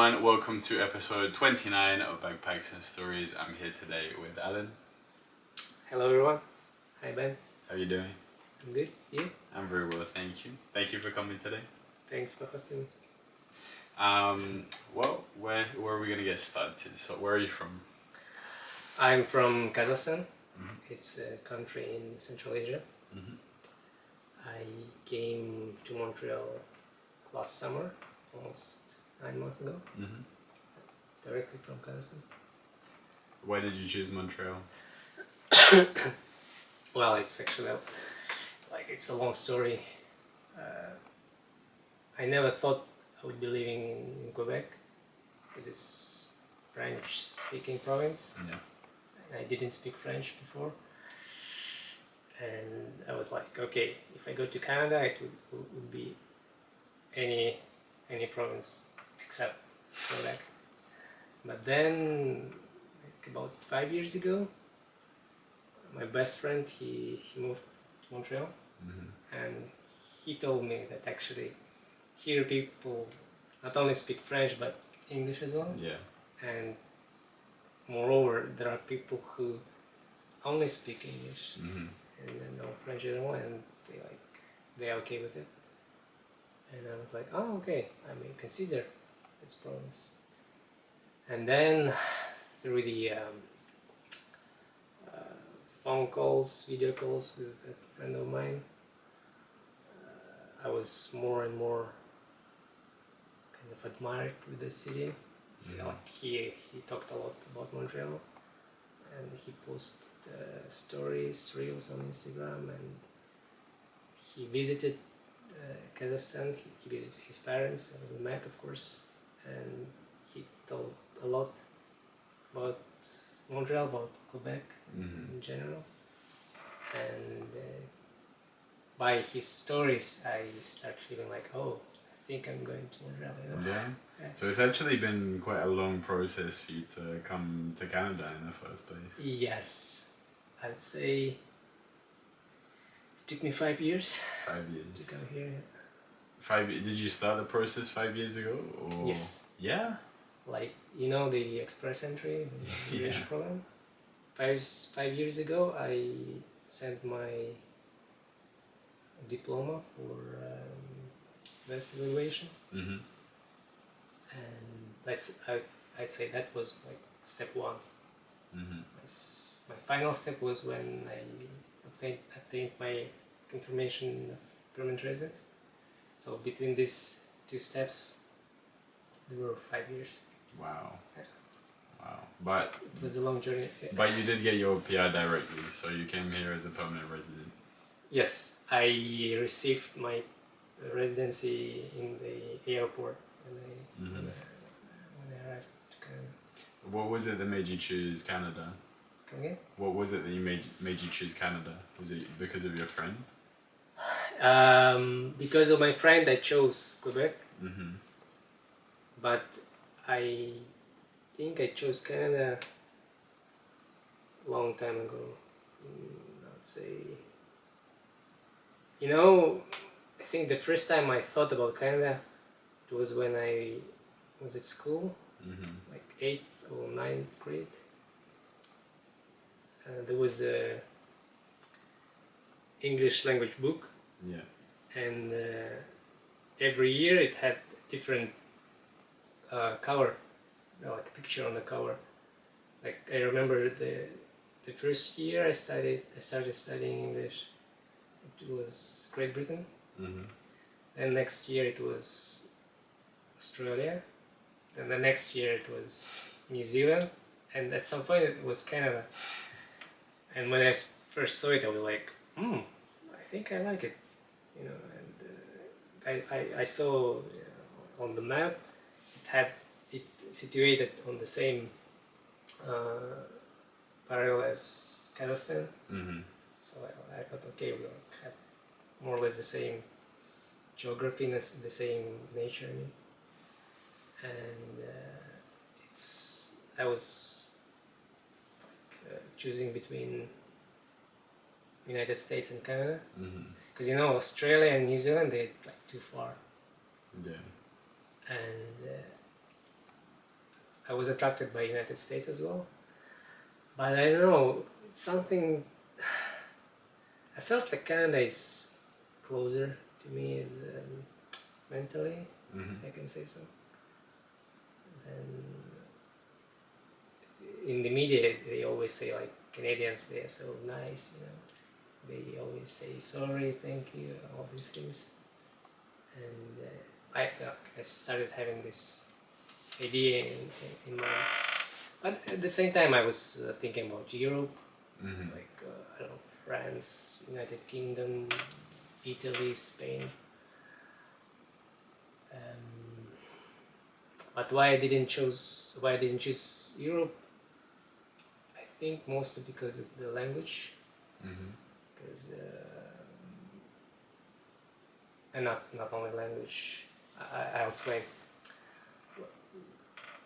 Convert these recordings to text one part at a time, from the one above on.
everyone, welcome to episode 29 of Backpacks and Stories. I'm here today with Alen. Hello everyone. Hi Ben. How are you doing? I'm good. You? I'm very well, thank you. Thank you for coming today. Thanks for hosting me. Well, where are we gonna get started? So, where are you from? I'm from Kazakhstan. Mm-hmm. It's a country in Central Asia. Mm-hmm. I came to Montreal last summer, almost 9 months ago, Mm-hmm. directly from Kazakhstan. Why did you choose Montreal? Well, it's actually it's a long story. I never thought I would be living in Quebec because it's French-speaking province. Yeah. I didn't speak French before, and I was like, okay, if I go to Canada, it would be any province except Quebec. But then, like about 5 years ago, my best friend he moved to Montreal, Mm-hmm. and he told me that actually here people not only speak French but English as well. Yeah. And moreover, there are people who only speak English Mm-hmm. and no French at all, and they're okay with it. And I was like, oh, okay, I may consider this province. And then through the phone calls, video calls with a friend of mine, I was more and more kind of admired with the city. Mm-hmm. Like he talked a lot about Montreal, and he posted stories, reels on Instagram, and he visited Kazakhstan. He visited his parents, and we met, of course, and he told a lot about Montreal, about Quebec Mm-hmm. in general, and by his stories I start feeling like, oh, I think I'm going to Montreal, you know? Yeah. Yeah. So it's actually been quite a long process for you to come to Canada in the first place. Yes, I'd say it took me 5 years 5 years. to come here. Did you start the process 5 years ago? Or? Yes. Yeah. Like, you know, the express entry, the Yeah. program. 5 years ago, I sent my diploma for best evaluation, Mm-hmm. and I'd say that was like step one. Mm-hmm. My final step was when I obtained my confirmation of permanent residence. So between these two steps, there were 5 years. Wow. Wow. But It was a long journey. you did get your PR directly, so you came here as a permanent resident. Yes, I received my residency in the airport when Mm-hmm. when I arrived to Canada. What was it that made you choose Canada? Come again? What was it that made you choose Canada? Was it because of your friend? Because of my friend, I chose Quebec, Mm-hmm. but I think I chose Canada a long time ago. I would say, you know, I think the first time I thought about Canada, it was when I was at school, Mm-hmm. like 8th or 9th grade. There was a English language book, Yeah. and every year it had different cover, like a picture on the cover. Like I remember the first year I started studying English, it was Great Britain. Mm-hmm. Then next year it was Australia, and the next year it was New Zealand, and at some point it was Canada. And when I first saw it, I was like, I think I like it, you know. And I saw on the map it had it situated on the same parallel as Kazakhstan. Mm-hmm. So I thought, okay, we'll have more or less the same geography, the same nature, I mean. And I was choosing between United States and Canada, because you know Australia and New Zealand, they're like too far, Yeah. and I was attracted by United States as well. But I don't know, it's something. I felt like Canada is closer to me as mentally, I can say so. And in the media, they always say like Canadians, they are so nice, you know. They always say sorry, thank you, all these things. And I felt I started having this idea in my. But at the same time, I was thinking about Europe, like I don't know, France, United Kingdom, Italy, Spain. But why I didn't choose Europe? I think mostly because of the language. Because and not only language. I'll explain.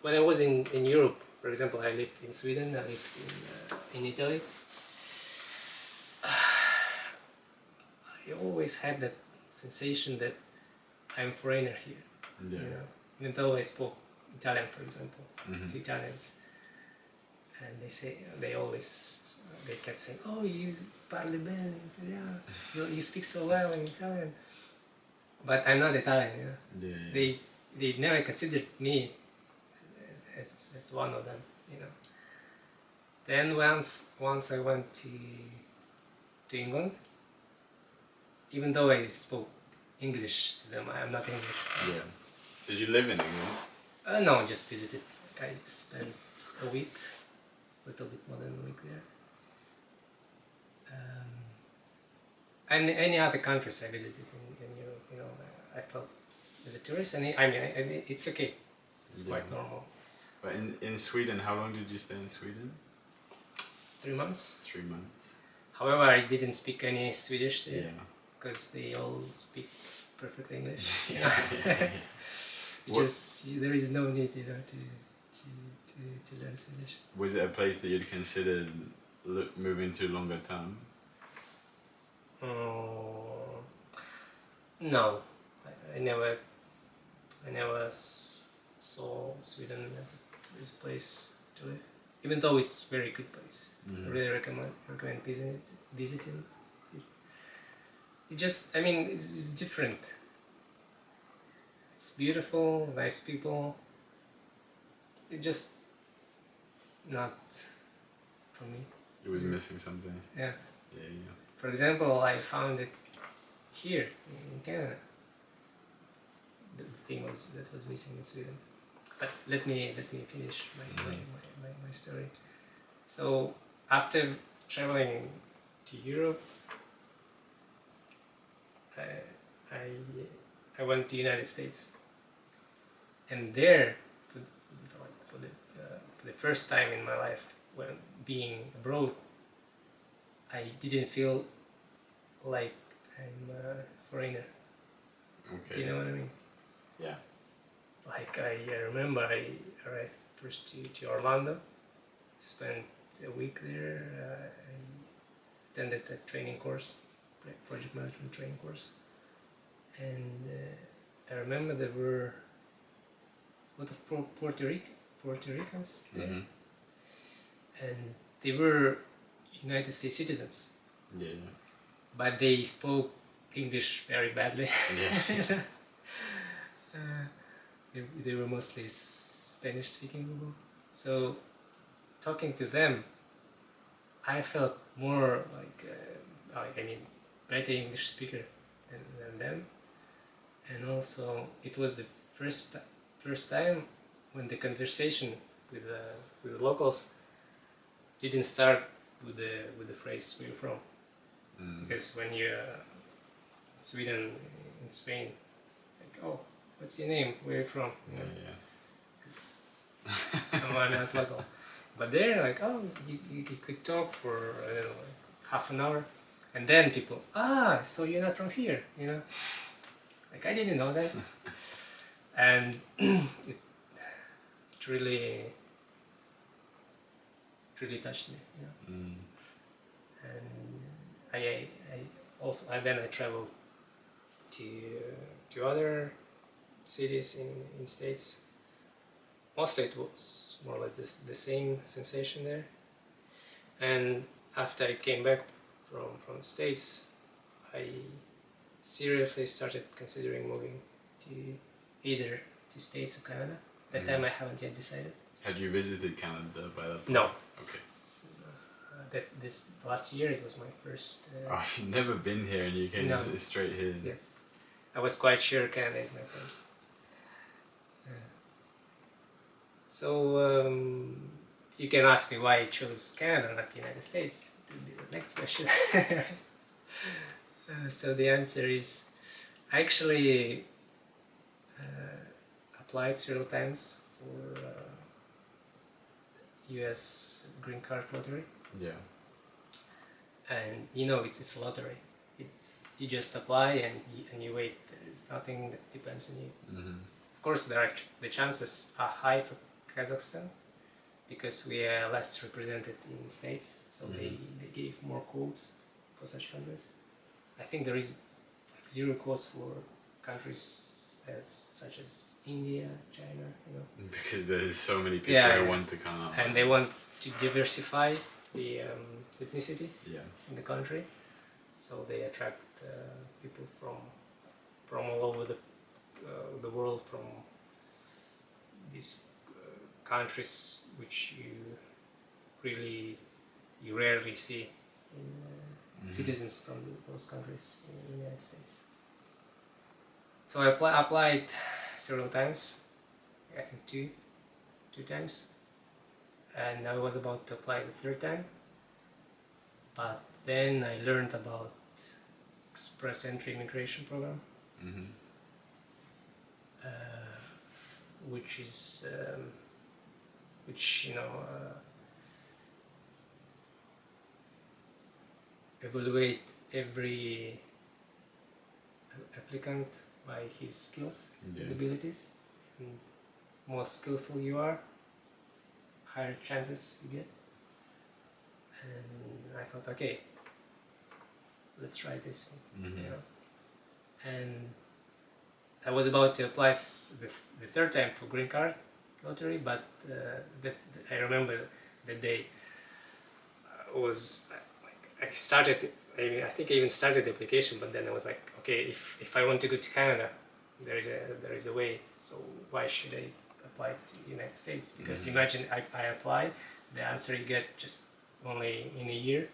When I was in Europe, for example, I lived in Sweden, I lived in Italy. I always had that sensation that I'm a foreigner here. Yeah. You know, even though I spoke Italian, for example, to Italians, and they kept saying, "Oh, you parli bene italiano, you speak so well in Italian," but I'm not Italian. You know? Yeah. They never considered me as one of them. You know. Then once I went to England, even though I spoke English to them, I'm not English. Yeah. Did you live in England? No, just visited. I spent a week, a little bit more than a week there. And any other countries I visited in Europe, you know, I felt as a tourist, and it's okay. It's quite normal. But in Sweden, how long did you stay in Sweden? 3 months. 3 months. However, I didn't speak any Swedish there. Yeah. Because they all speak perfect English. Yeah. There is no need, you know, to learn Swedish. Was it a place that you'd considered moving to longer term? No, I never saw Sweden as a place to live. Even though it's a very good place, I really recommend visiting. It just, it's different. It's beautiful, nice people. It just not for me. It was missing something. Yeah. Yeah. For example, I found it here in Canada. The thing that was missing in Sweden. But let me finish my story. So after traveling to Europe, I went to the United States, and there, for the first time in my life, when being abroad, I didn't feel like I'm a foreigner. Okay. Do you know what I mean? Yeah. Like I remember I arrived first to Orlando, spent a week there. I attended a training course, project management training course, and I remember there were a lot of Puerto Ricans there, and they were United States citizens. Yeah. But they spoke English very badly. Yeah. They were mostly Spanish-speaking people. So talking to them, I felt more like better English speaker than them. And also, it was the first time when the conversation with the locals didn't start with the phrase "Where you from?" Because when you're in Sweden, in Spain, like, "Oh, what's your name? Where are you from?" You know? Yeah. Because I'm not local. But there, like, oh, you could talk for, I don't know, like half an hour, and then people, so you're not from here, you know? Like, I didn't know that. And it really touched me, you know? And then I traveled to other cities in States. mostly it was more or less the same sensation there. And after I came back from the States, I seriously started considering moving to either to States or Canada. That time I haven't yet decided. Had you visited Canada by that point? No. Okay. This last year it was my first. Oh, you've never been here and you came No. straight here. Yes, I was quite sure Canada is my place. So you can ask me why I chose Canada, not the United States. It would be the next question. So the answer is, I actually applied several times for U.S. green card lottery. Yeah. And you know, it's a lottery. You just apply and you wait. There's nothing that depends on you. Of course, the chances are high for Kazakhstan because we are less represented in the States, so they gave more quotes for such countries. I think there is like 0 quotes for countries such as India, China, you know. Because there's so many people who want to come out. And they want to diversify the ethnicity in the country, so they attract people from all over the world, from these countries which you rarely see in citizens from those countries in the United States. So I applied several times, I think two times, and I was about to apply the third time, but then I learned about express entry immigration program, which is evaluate every applicant by his skills, his abilities, and more skillful you are, higher chances you get. And I thought, okay, let's try this one. You know? And I was about to apply the third time for green card lottery, but I remember that day was like I think I even started the application, but then I was like, okay, if I want to go to Canada, there is a way, so why should I apply to the United States? Because imagine I apply, the answer you get just only in a year,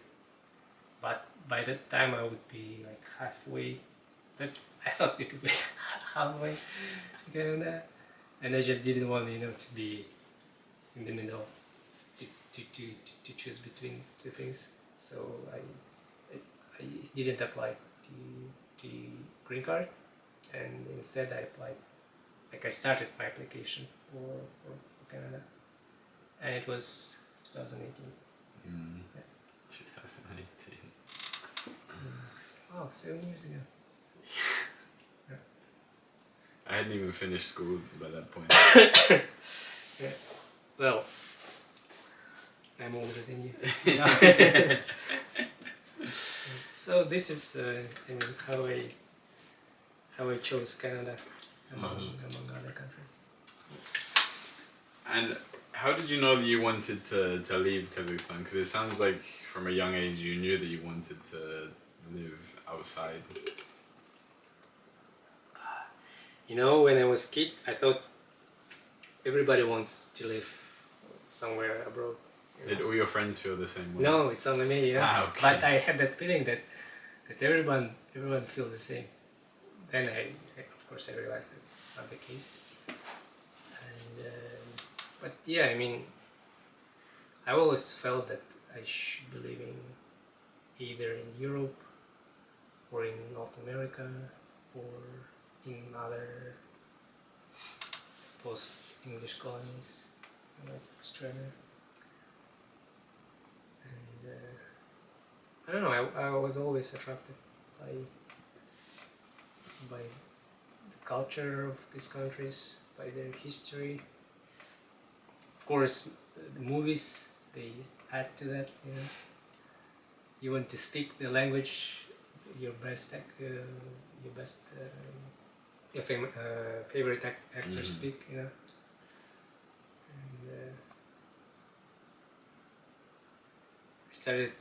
but by that time I would be like halfway. But I thought it would be halfway to Canada, and I just didn't want to be in the middle, to choose between two things. So I didn't apply to green card, and instead I applied, like I started my application for Canada, and it was 2018. 2018. Wow, 7 years ago. I hadn't even finished school by that point. Yeah. Well, I'm older than you. So this is how I chose Canada among other countries. And how did you know that you wanted to leave Kazakhstan? Because it sounds like from a young age you knew that you wanted to live outside. When I was a kid, I thought everybody wants to live somewhere abroad. Did all your friends feel the same way? No, it's only me, Okay. But I had that feeling that everyone feels the same. Then of course I realized that it's not the case. And but yeah, I mean, I always felt that I should be living either in Europe or in North America or in other post-English colonies like Australia. And I don't know, I was always attracted by the culture of these countries, by their history. Of course, the movies, they add to that. You want to speak the language your favorite actors speak. started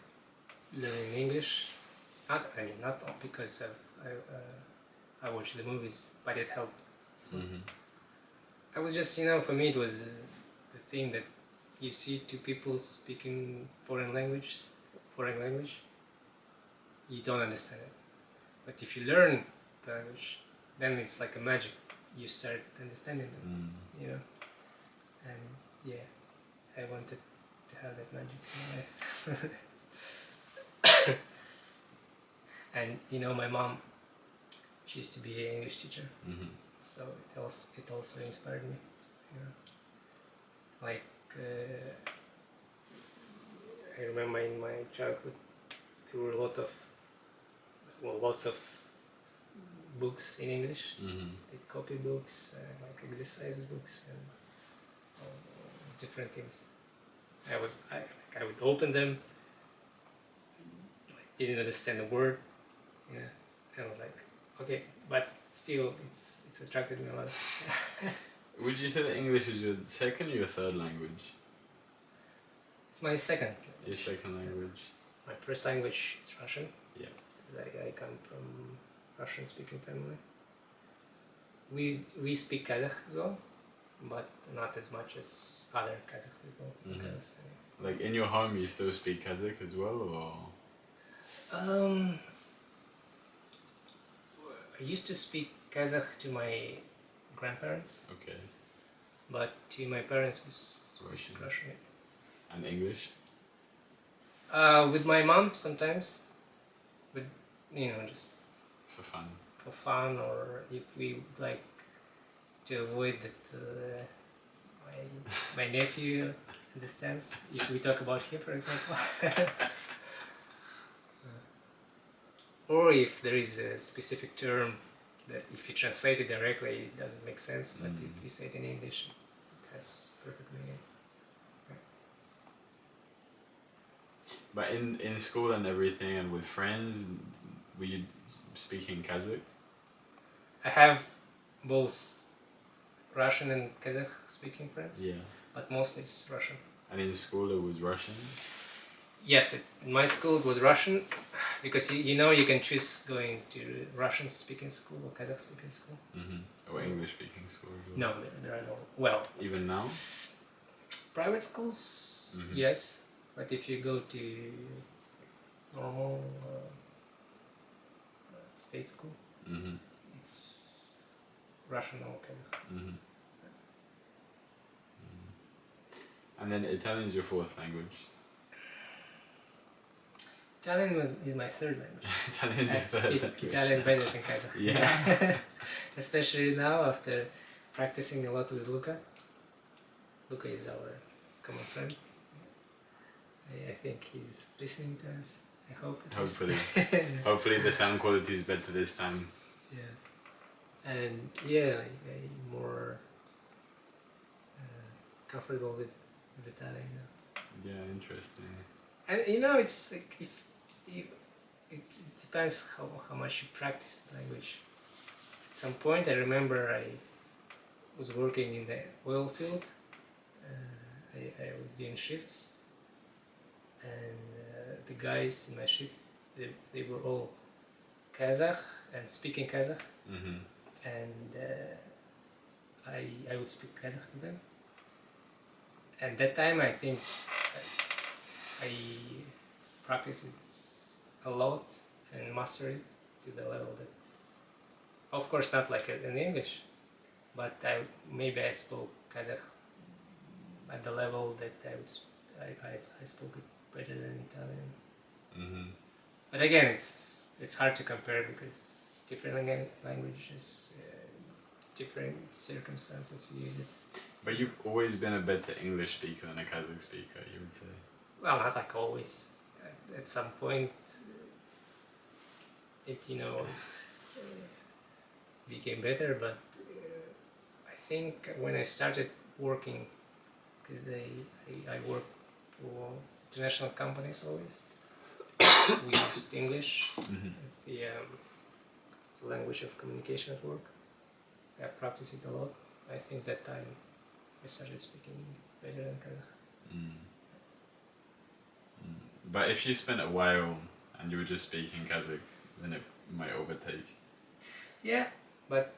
learning English. Not because of I watched the movies, but it helped. So I was just, for me it was the thing that you see two people speaking foreign language, you don't understand it. But if you learn the language, then it's like a magic. You start understanding them, And yeah, I wanted to have that magic in my life. And my mom, she used to be an English teacher, so it also inspired me. Like I remember in my childhood there were lots of books in English, like copy books, like exercise books, and different things. I would open them, didn't understand the word, and I was like, okay, but still, it's attracted me a lot. Would you say that English is your second or your third language? It's my second. Your second language. My first language is Russian. Yeah. I come from Russian-speaking family. We speak Kazakh as well, but not as much as other Kazakh people in Kazakhstan. Like in your home, you still speak Kazakh as well, or? I used to speak Kazakh to my grandparents. Okay. But to my parents we speak Russian. And English? With my mom sometimes, but just for fun. For fun, or if we would like to avoid that my nephew understands. If we talk about him, for example. Or if there is a specific term that if you translate it directly it doesn't make sense, but if you say it in English it has perfect meaning. But in school and everything and with friends, were you speaking Kazakh? I have both Russian and Kazakh speaking friends. Yeah. But mostly it's Russian. And in school it was Russian? Yes, in my school it was Russian, because you can choose going to Russian speaking school or Kazakh speaking school. Or English speaking school as well? No, there are no. Well, even now? Private schools, yes, but if you go to normal state school, it's Russian or Kazakh. And then Italian is your fourth language? Italian is my third language. Italian is your third language. Italian better than Kazakh. Yeah. Especially now after practicing a lot with Luca. Luca is our common friend. I think he's listening to us. I hope. Hopefully. Hopefully the sound quality is better this time. Yes. And yeah, I'm more comfortable with Italian now. Yeah, interesting. And it's like if it depends how much you practice the language. At some point I remember I was working in the oil field. I was doing shifts, and the guys in my shift, they were all Kazakh and speaking Kazakh. And I would speak Kazakh to them. At that time I think I practiced it a lot and mastered it to the level that, of course not like in English, but maybe I spoke Kazakh at the level that I spoke it better than Italian. But again, it's hard to compare because it's different languages, different circumstances you use it. But you've always been a better English speaker than a Kazakh speaker, you would say? Well, not like always. At some point, it became better, but I think when I started working, because I work for international companies always, we used English as it's the language of communication at work. I practiced it a lot. I think that time I started speaking better than Kazakh. But if you spent a while and you were just speaking Kazakh, then it might overtake. Yeah, but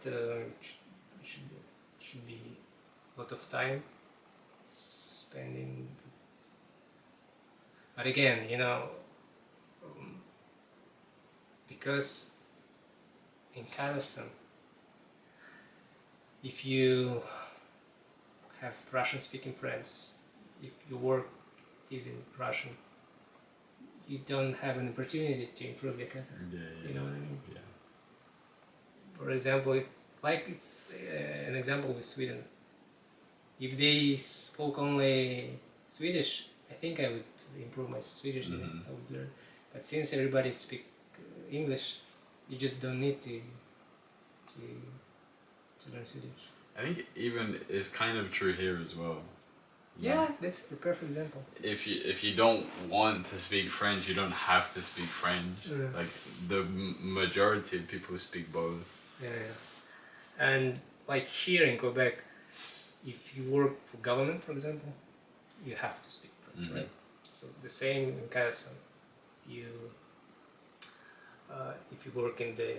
should should be a lot of time spending. But again, because in Kazakhstan, if you have Russian-speaking friends, if your work is in Russian, you don't have an opportunity to improve your Kazakh. Yeah, You know what I mean? Yeah. For example, it's an example with Sweden. If they spoke only Swedish, I think I would improve my Swedish. I would learn. But since everybody speaks English, you just don't need to learn Swedish. I think even it's kind of true here as well. Yeah, that's the perfect example. If you don't want to speak French, you don't have to speak French. Like the majority of people speak both. Yeah. And like here in Quebec, if you work for government, for example, you have to speak French, right? So the same in Kazakhstan. If you work in the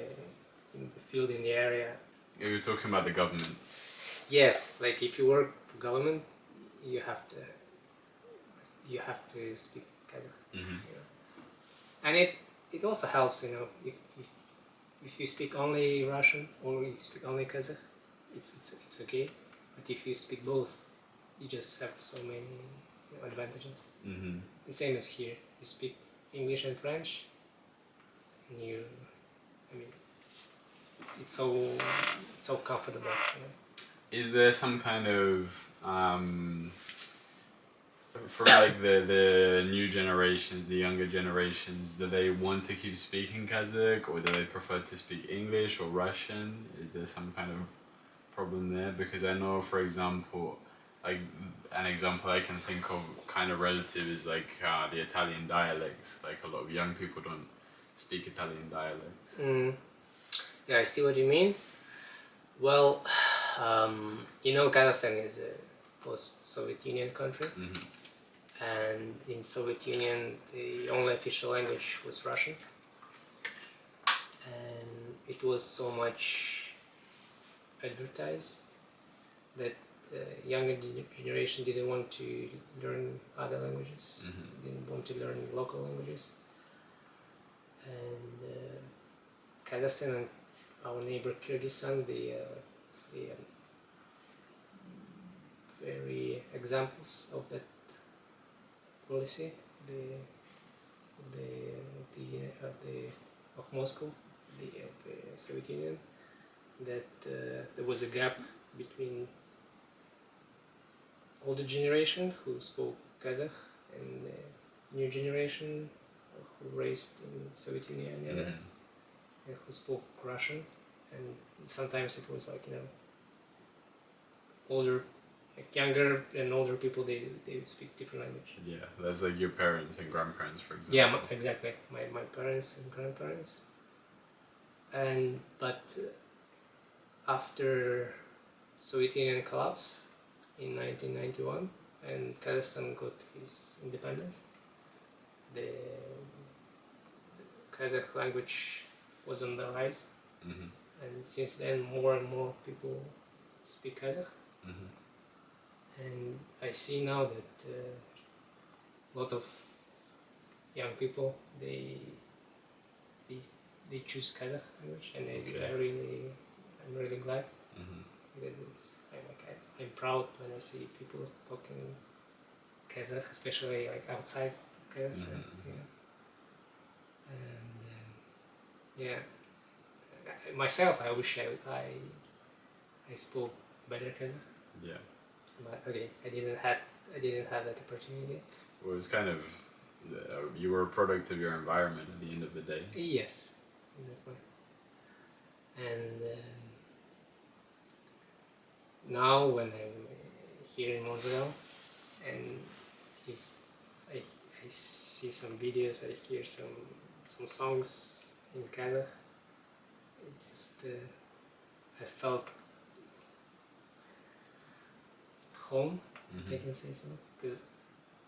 field, in the area. You're talking about the government. Yes, like if you work for government, you have to speak Kazakh. And it also helps, if you speak only Russian or if you speak only Kazakh, it's okay. But if you speak both, you just have so many advantages. The same as here. You speak English and French, and it's so comfortable. Is there some kind of for like the new generations, the younger generations, do they want to keep speaking Kazakh or do they prefer to speak English or Russian? Is there some kind of problem there? Because I know, for example, like an example I can think of kind of relative is like the Italian dialects. Like a lot of young people don't speak Italian dialects. Yeah, I see what you mean. Well, Kazakhstan is a post-Soviet Union country, and in Soviet Union the only official language was Russian, and it was so much advertised that younger generation didn't want to learn other languages, didn't want to learn local languages, and Kazakhstan and our neighbor Kyrgyzstan, the very examples of that policy, of Moscow, the Soviet Union, that there was a gap between older generation who spoke Kazakh and the new generation who raised in Soviet Union and who spoke Russian, and sometimes it was like older, like younger and older people, they would speak different language. Yeah, that's like your parents and grandparents, for example. Yeah, exactly. My parents and grandparents. But after Soviet Union collapsed in 1991 and Kazakhstan got his independence, the Kazakh language was on the rise, and since then more and more people speak Kazakh. And I see now that a lot of young people they choose Kazakh language, and I'm really glad. Because I'm proud when I see people talking Kazakh, especially like outside Kazakhstan. And myself, I wish I spoke better Kazakh. Yeah. But okay, I didn't have that opportunity. Well, it's kind of you were a product of your environment at the end of the day. Yes, exactly. And now when I'm here in Montreal, and if I see some videos, I hear some songs in Kazakh, I felt home, if I can say so, because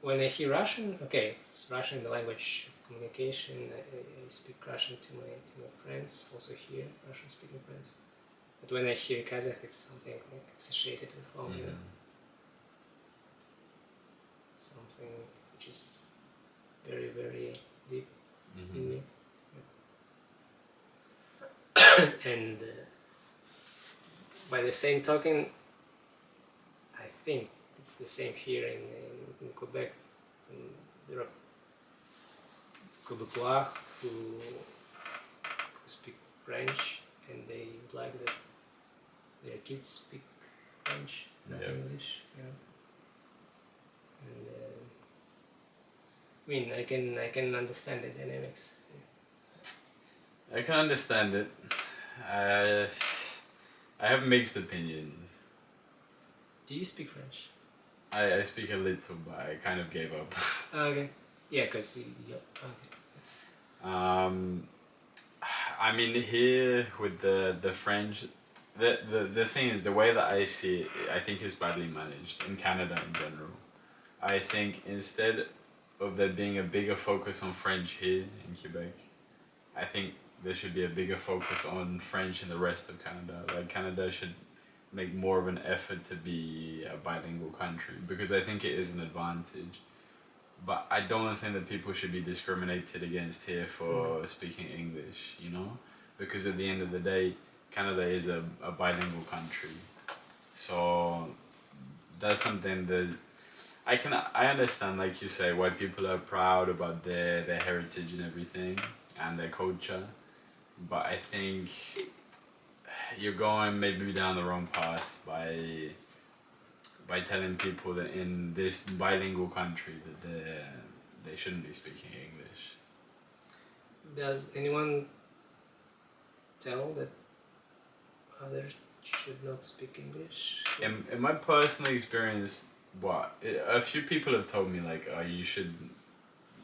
when I hear Russian, okay, it's Russian, the language of communication. I speak Russian to my friends, also here, Russian speaking friends. But when I hear Kazakh, it's something like associated with home, you know? Something which is very, very deep in me. And by the same token, I think it's the same here in Quebec. There are Quebecois who speak French, and they would like that their kids speak French, not English. You know? And I mean, I can understand the dynamics. I can understand it. I have mixed opinions. Do you speak French? I speak a little, but I kind of gave up. Okay. Yeah, because okay. I mean, here with the French, the thing is, the way that I see it, I think is badly managed in Canada in general. I think instead of there being a bigger focus on French here in Quebec, I think there should be a bigger focus on French in the rest of Canada. Like Canada should make more of an effort to be a bilingual country, because I think it is an advantage. But I don't think that people should be discriminated against here for speaking English, you know? Because at the end of the day, Canada is a bilingual country. So that's something that I understand, like you say, why people are proud about their heritage and everything and their culture. But I think you're going maybe down the wrong path by telling people that in this bilingual country that they shouldn't be speaking English. Does anyone tell that others should not speak English? In my personal experience, a few people have told me like, oh, you should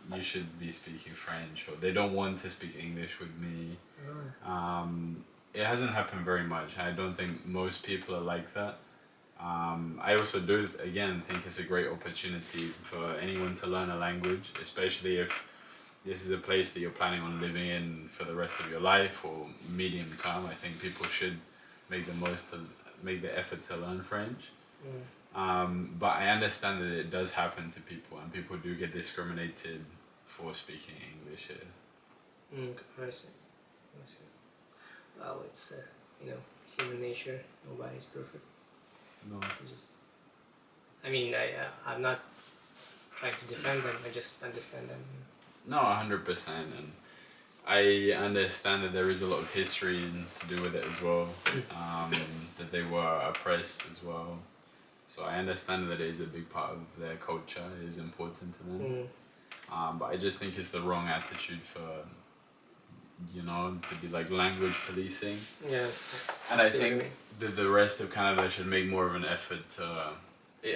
be speaking French, or they don't want to speak English with me. It hasn't happened very much. I don't think most people are like that. I also do, again, think it's a great opportunity for anyone to learn a language, especially if this is a place that you're planning on living in for the rest of your life or medium term. I think people should make the effort to learn French. But I understand that it does happen to people, and people do get discriminated for speaking English here. I see. Well, it's human nature. Nobody's perfect. No. I'm not trying to defend them. I just understand them. No, 100%, and I understand that there is a lot of history to do with it as well. That they were oppressed as well. So I understand that it is a big part of their culture. It is important to them. But I just think it's the wrong attitude for, to be like language policing. Yeah. And I think that the rest of Canada should make more of an effort to...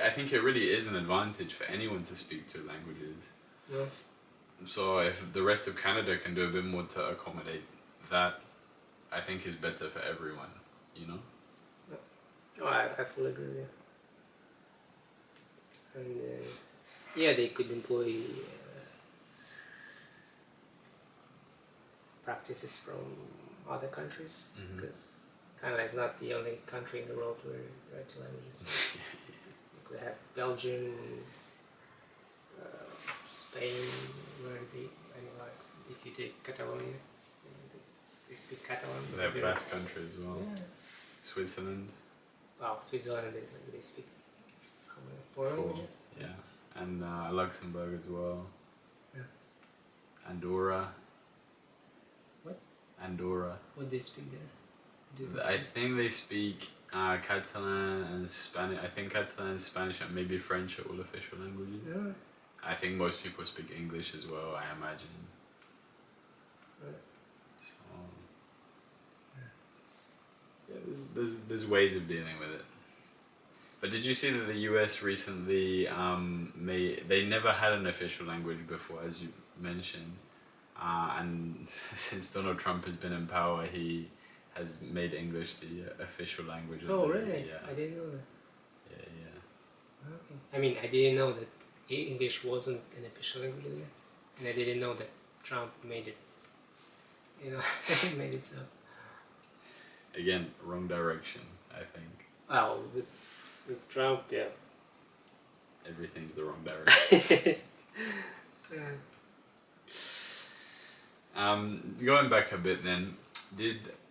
I think it really is an advantage for anyone to speak two languages. Yeah. So if the rest of Canada can do a bit more to accommodate that, I think is better for everyone, you know? Oh, I fully agree with you. And they could employ practices from other countries, because Canada is not the only country in the world where there are two languages. You could have Belgium, Spain, where if you take Catalonia, they speak Catalan. They have Basque country as well. Yeah. Switzerland. Well, Switzerland, they speak four languages. Yeah, and Luxembourg as well. Yeah. Andorra. What? Andorra. What do they speak there? I think they speak Catalan and Spanish. I think Catalan and Spanish and maybe French are all official languages. Yeah. I think most people speak English as well, I imagine. Right. So, yeah, there's ways of dealing with it. But did you see that the US recently they never had an official language before, as you mentioned, and since Donald Trump has been in power, he has made English the official language. Oh, really? Yeah. I didn't know that. Yeah. Okay. I didn't know that English wasn't an official language there, and I didn't know that Trump made it. You know, made it so. Again, wrong direction, I think. Well, with Trump, yeah. Everything's the wrong direction. Going back a bit then,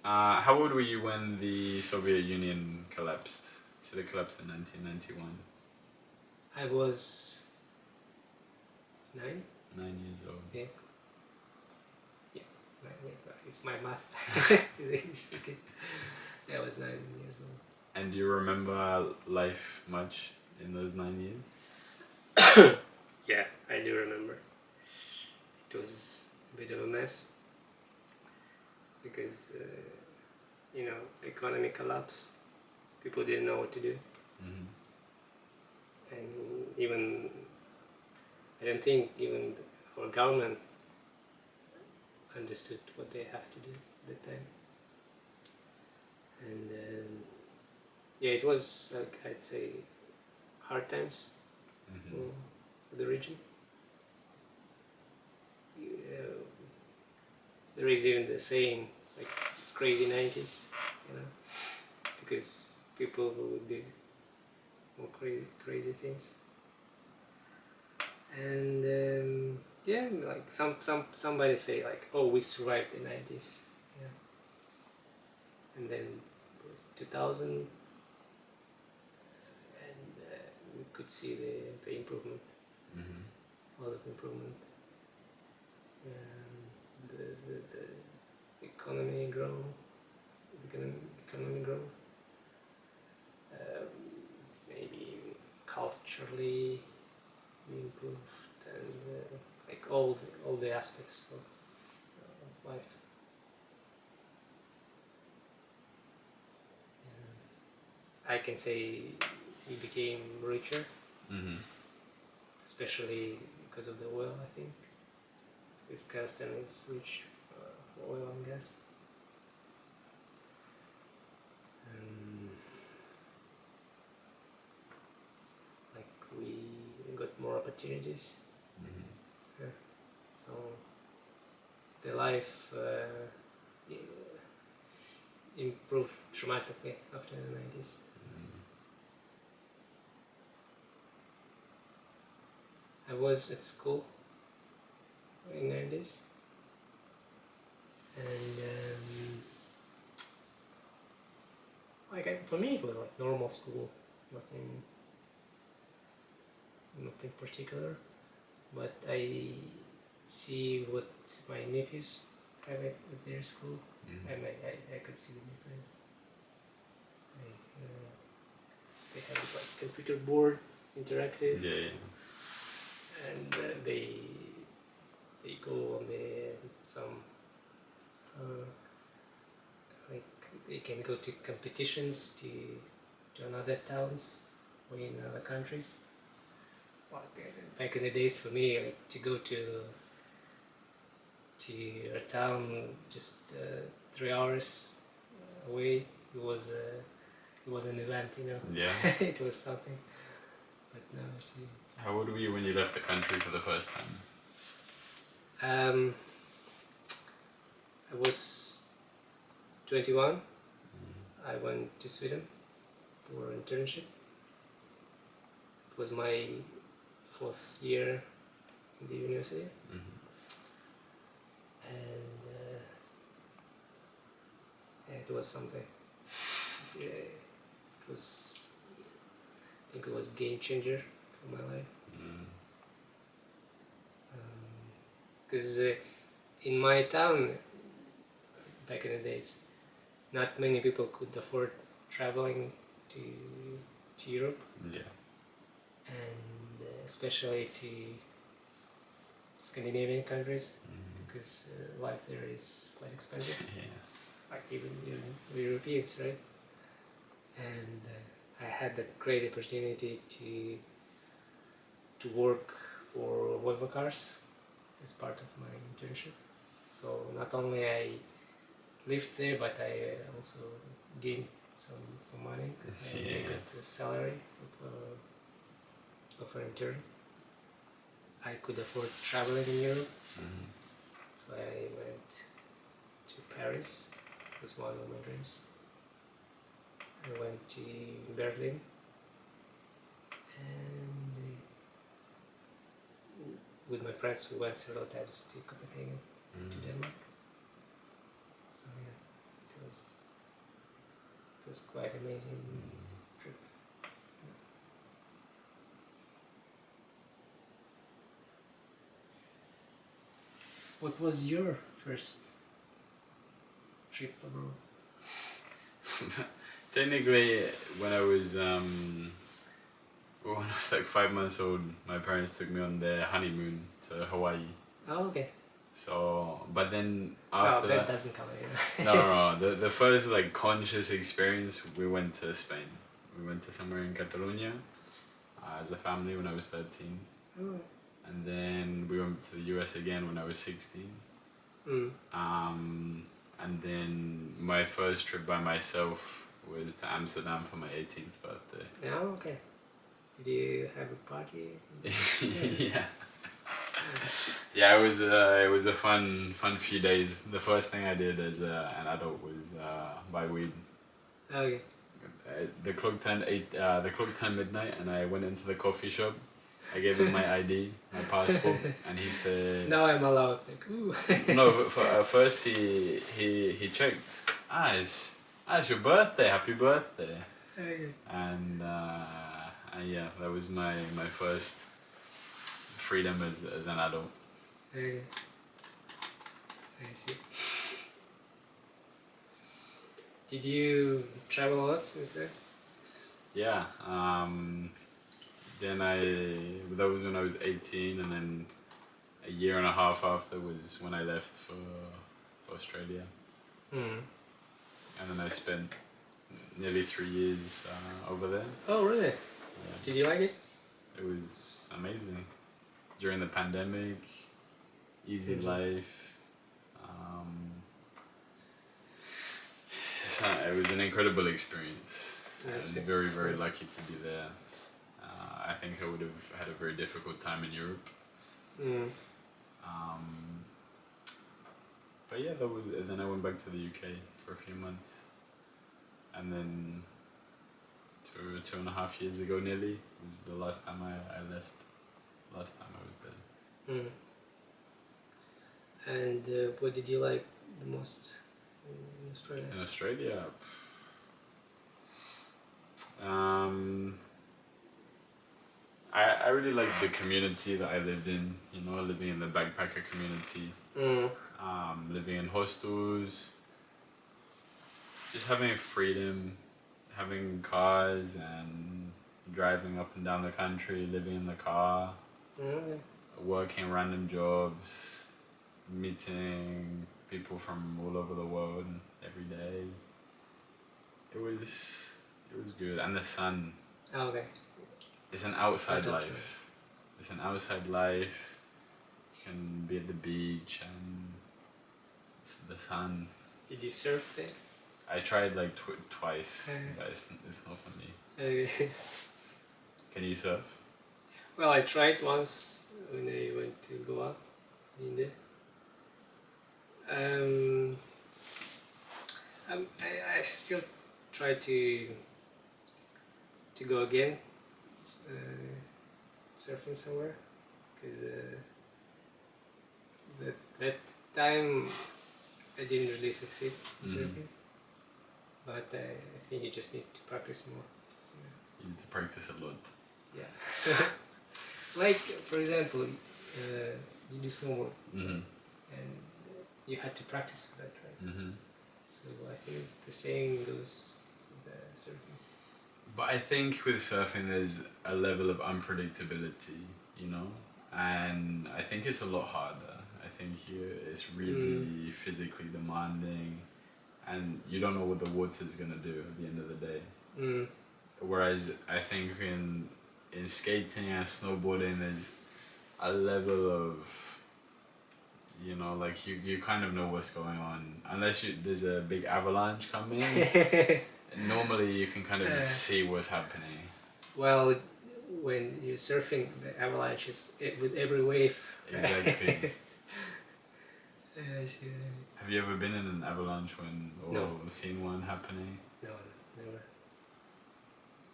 how old were you when the Soviet Union collapsed? So it collapsed in 1991. I was 9. 9 years old. Yeah. Yeah. 9 years old. It's my math. It's okay. Yeah, I was 9 years old. And do you remember life much in those 9 years? Yeah, I do remember. It was a bit of a mess because you know, the economy collapsed. People didn't know what to do, and even I don't think even our government understood what they have to do at that time. And yeah, it was like, I'd say, hard times for the region. There is even the saying like crazy 90s, you know, because people who do more crazy things. And yeah, like somebody say like, oh, we survived the 90s, yeah. And then it was 2000, and we could see the improvement, a lot of improvement. The economy grow, economic growth, maybe culturally we improved, and like all the aspects of life. I can say we became richer, especially because of the oil, I think. Because Kazakhstan is rich for oil and gas. Like we got more opportunities. Yeah. So the life improved dramatically after the 90s. I was at school in the 90s, and like for me it was like normal school, nothing particular. But I see what my nephews have at their school, and I could see the difference. They have like computer board, interactive. Yeah. And they go on some like they can go to competitions to another towns or in other countries. Back in the days, for me, like to go to a town just 3 hours away, it was an event, you know. Yeah. It was something. But now I see. How old were you when you left the country for the first time? I was 21. I went to Sweden for internship. It was my 4th year in the university. And yeah, it was something. Yeah, I think it was a game changer for my life. Because in my town, back in the days, not many people could afford traveling to Europe. Yeah. And especially to Scandinavian countries, because life there is quite expensive. Yeah. Like even Europeans, right? And I had that great opportunity to work for Volvo Cars as part of my internship. So not only I lived there, but I also gained some money because I got a salary of an intern. I could afford traveling in Europe. Mhm. So I went to Paris. It was one of my dreams. I went to Berlin and with my friends we went several times to Copenhagen, to Denmark. So yeah, it was quite amazing trip. What was your first trip abroad? Technically, when I was like 5 months old, my parents took me on their honeymoon to Hawaii. Oh, okay. So, but then Oh, after that that, doesn't count either. no. The first like conscious experience, we went to Spain. We went to somewhere in Catalonia as a family when I was 13, Oh. and then we went to the US again when I was 16. Mm. And then my first trip by myself was to Amsterdam for my 18th birthday. Oh, okay. Did you have a party? Yeah. Yeah, it was a fun few days. The first thing I did as an adult was buy weed. Okay. The clock turned midnight, and I went into the coffee shop. I gave him my ID, my passport, and he said. Now I'm allowed. Like, ooh. No, at first he checked. It's your birthday. Happy birthday. Okay. And yeah, that was my first freedom as an adult. Okay. I see. Did you travel a lot since then? Yeah. Then that was when I was 18, and then a year and a half after was when I left for Australia. Mm. And then I spent nearly 3 years over there. Oh, really? Yeah. Did you like it? It was amazing. During the pandemic, easy life. It was an incredible experience. I was very, very lucky to be there. I think I would have had a very difficult time in Europe. Mm. But yeah, then I went back to the UK for a few months. And then 2.5 years ago nearly was the last time I left. Last time I was there. Mm. And what did you like the most in Australia? In Australia, I really liked the community that I lived in. You know, living in the backpacker community, living in hostels, just having freedom, having cars and driving up and down the country, living in the car, working random jobs, meeting people from all over the world every day. It was good, and the sun. Oh, okay. It's an outside life. It's an outside life. You can be at the beach and it's the sun. Did you surf there? I tried like twice, but it's not for me. Okay. Can you surf? Well, I tried once when I went to Goa, in there. I still try to go again, surfing somewhere, because that time I didn't really succeed in surfing, but I think you just need to practice more. You need to practice a lot. Yeah. Like, for example, you do snowboard, and you had to practice for that, right? So I think the same goes with surfing. But I think with surfing there's a level of unpredictability, you know, and I think it's a lot harder. I think it's really physically demanding, and you don't know what the water's gonna do at the end of the day. Whereas I think in skating and snowboarding there's a level of, you know, like you kind of know what's going on. Unless there's a big avalanche coming, normally you can kind of see what's happening. Well, when you're surfing the avalanches with every wave. Exactly. I see. Have you ever been in an avalanche or No. seen one happening? No, never.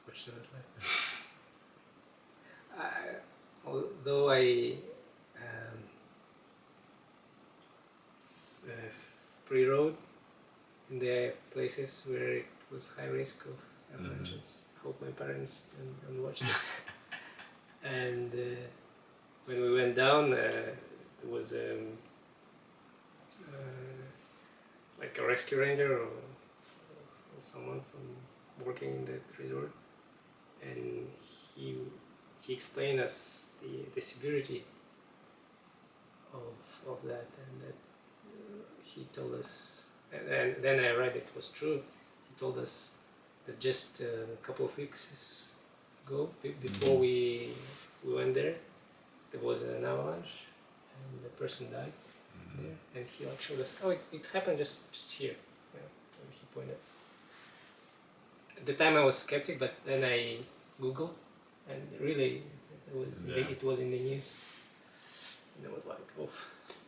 Fortunately. Although I free road in the places where it was high risk of avalanches. Hope my parents don't watch this. And when we went down, there was like a rescue ranger or someone from working in that resort, and he explained us the severity of that, and that he told us, and then I read it was true. He told us that just a couple of weeks ago, before we went there was an avalanche, and the person died there, and he like showed us, oh, it happened just here. And he pointed. At the time I was skeptic, but then I googled, and really it was in the news, and I was like, oh.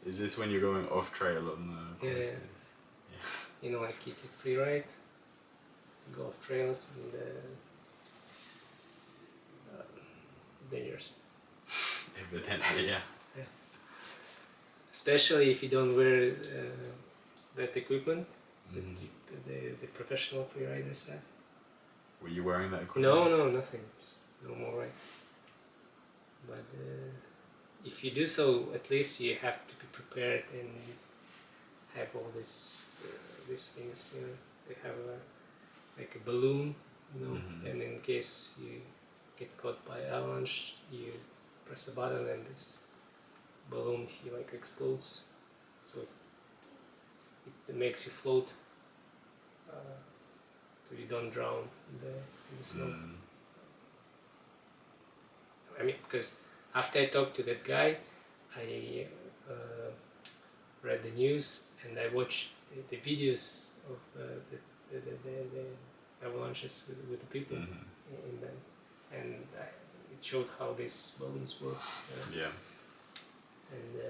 Is this when you're going off trail on the courses? Yeah. You know, like you take free ride, go off trails, and it's dangerous. Evidently, yeah. Especially if you don't wear that equipment that the professional free riders have. Were you wearing that equipment? No, nothing. Just normal ride. But if you do so, at least you have to be prepared and have all these things. You know, they have like a balloon, you know, and in case you get caught by avalanche, you press a button and this balloon like explodes, so it makes you float, so you don't drown in the snow. I mean, because after I talked to that guy, I read the news and I watched the videos of the avalanches with the people in them, and it showed how these balloons work. Yeah. And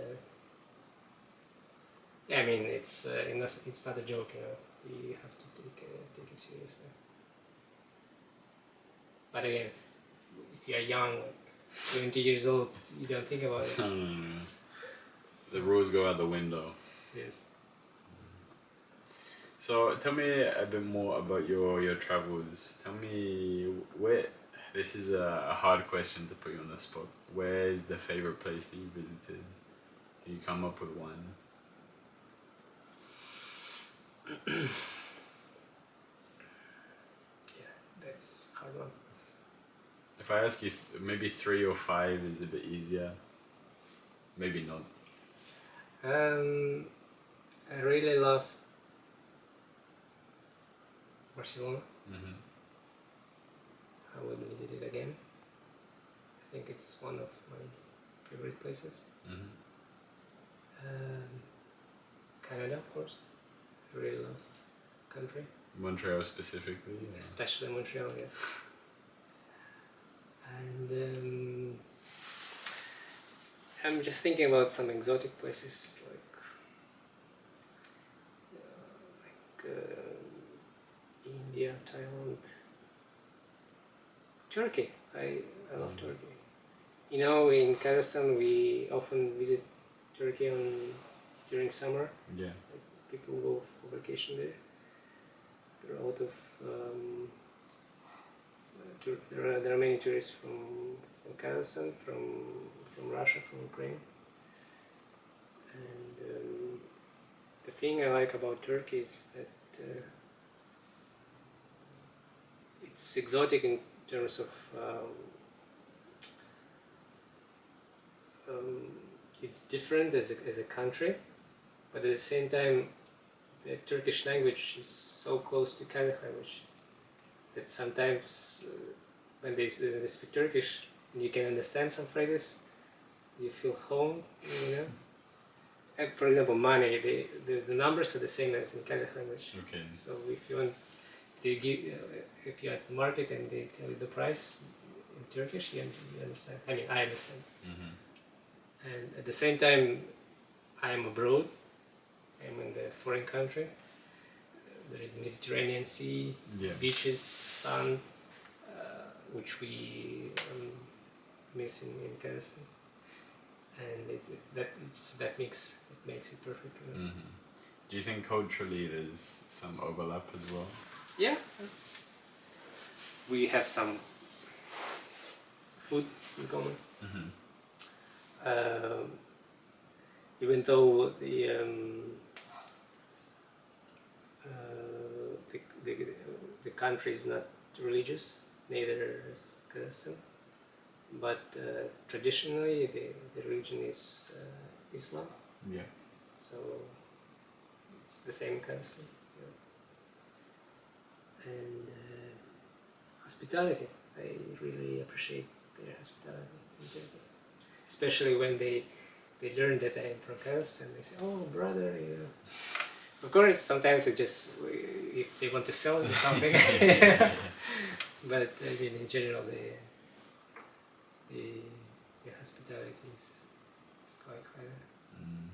yeah, I mean, it's not a joke, you know. You have to take it seriously. But again, if you are young, like 20 years old, you don't think about it. No. The rules go out the window. Yes. So tell me a bit more about your travels. Tell me where. This is a hard question to put you on the spot. Where is the favorite place that you visited? Can you come up with one? Yeah, that's a hard one. If I ask you maybe 3 or 5 is a bit easier. Maybe not. I really love Barcelona. I would visit it again. I think it's one of my favorite places. Canada, of course. I really love the country. Montreal specifically? Yeah. Especially Montreal, yes. And I'm just thinking about some exotic places like India, Thailand, Turkey. I love Turkey. You know, in Kazakhstan we often visit Turkey during summer. Yeah. Like, people go for vacation there. There are a lot of there are many tourists from Kazakhstan, from Russia, from Ukraine. And the thing I like about Turkey is that it's exotic in terms of it's different as a country, but at the same time the Turkish language is so close to Kazakh language that sometimes when they speak Turkish and you can understand some phrases, you feel home, you know. And for example, money, the numbers are the same as in Kazakh language. Okay. So if you want, they give, if you're at the market and they tell you the price, in Turkish, you understand. I mean, I understand. Mm-hmm. And at the same time, I am abroad. I'm in the foreign country. There is Mediterranean Sea, Yeah. beaches, sun, which we miss in Kazakhstan. And that mix, it makes it perfect. Mm-hmm. Do you think culturally there's some overlap as well? Yeah. We have some food in common. Mm-hmm. Even though the country is not religious, neither is Kazakhstan, but traditionally the religion is Islam. Yeah. So it's the same Kazakhstan. And hospitality, I really appreciate their hospitality in Turkey. Especially when they learn that I am from Kazakhstan, they say, "Oh, brother," you know. Of course, sometimes it's just if they want to sell me something. But I mean, in general, the hospitality is quite high. Mm.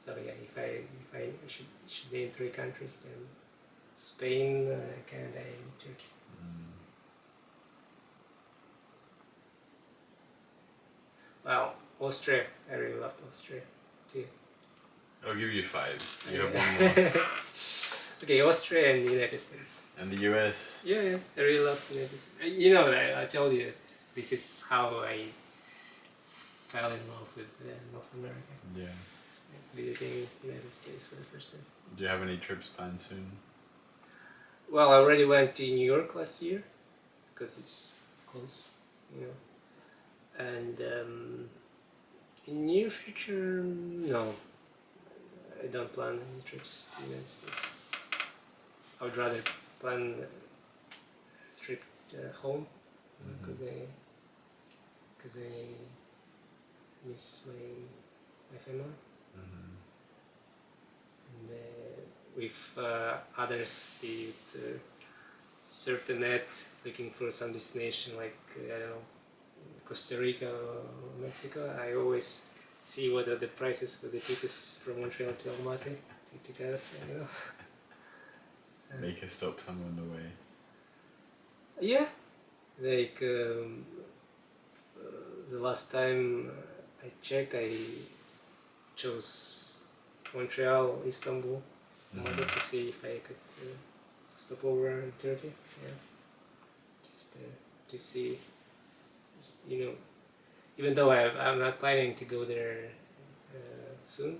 So yeah, if I should name 3 countries, then Spain, Canada, and Turkey. Mm. Well, Austria, I really loved Austria too. I'll give you 5. You have one more. Okay, Austria and the United States. And the US? Yeah, I really love the United States. You know, I told you, this is how I fell in love with North America. Yeah. Visiting the United States for the first time. Do you have any trips planned soon? Well, I already went to New York last year, because it's close, you know. And in near future, no. I don't plan any trips to the United States. I would rather plan a trip home, because I miss my family. Mm-hmm. And with others, they would surf the net looking for some destination like I don't know, Costa Rica or Mexico. I always see what are the prices for the tickets from Montreal to Almaty to Kazakhstan, you know. Make a stop somewhere on the way. Yeah, like the last time I checked, I chose Montreal, Istanbul, Almaty to see if I could stop over in Turkey. Yeah, just to see, you know. Even though I'm not planning to go there soon,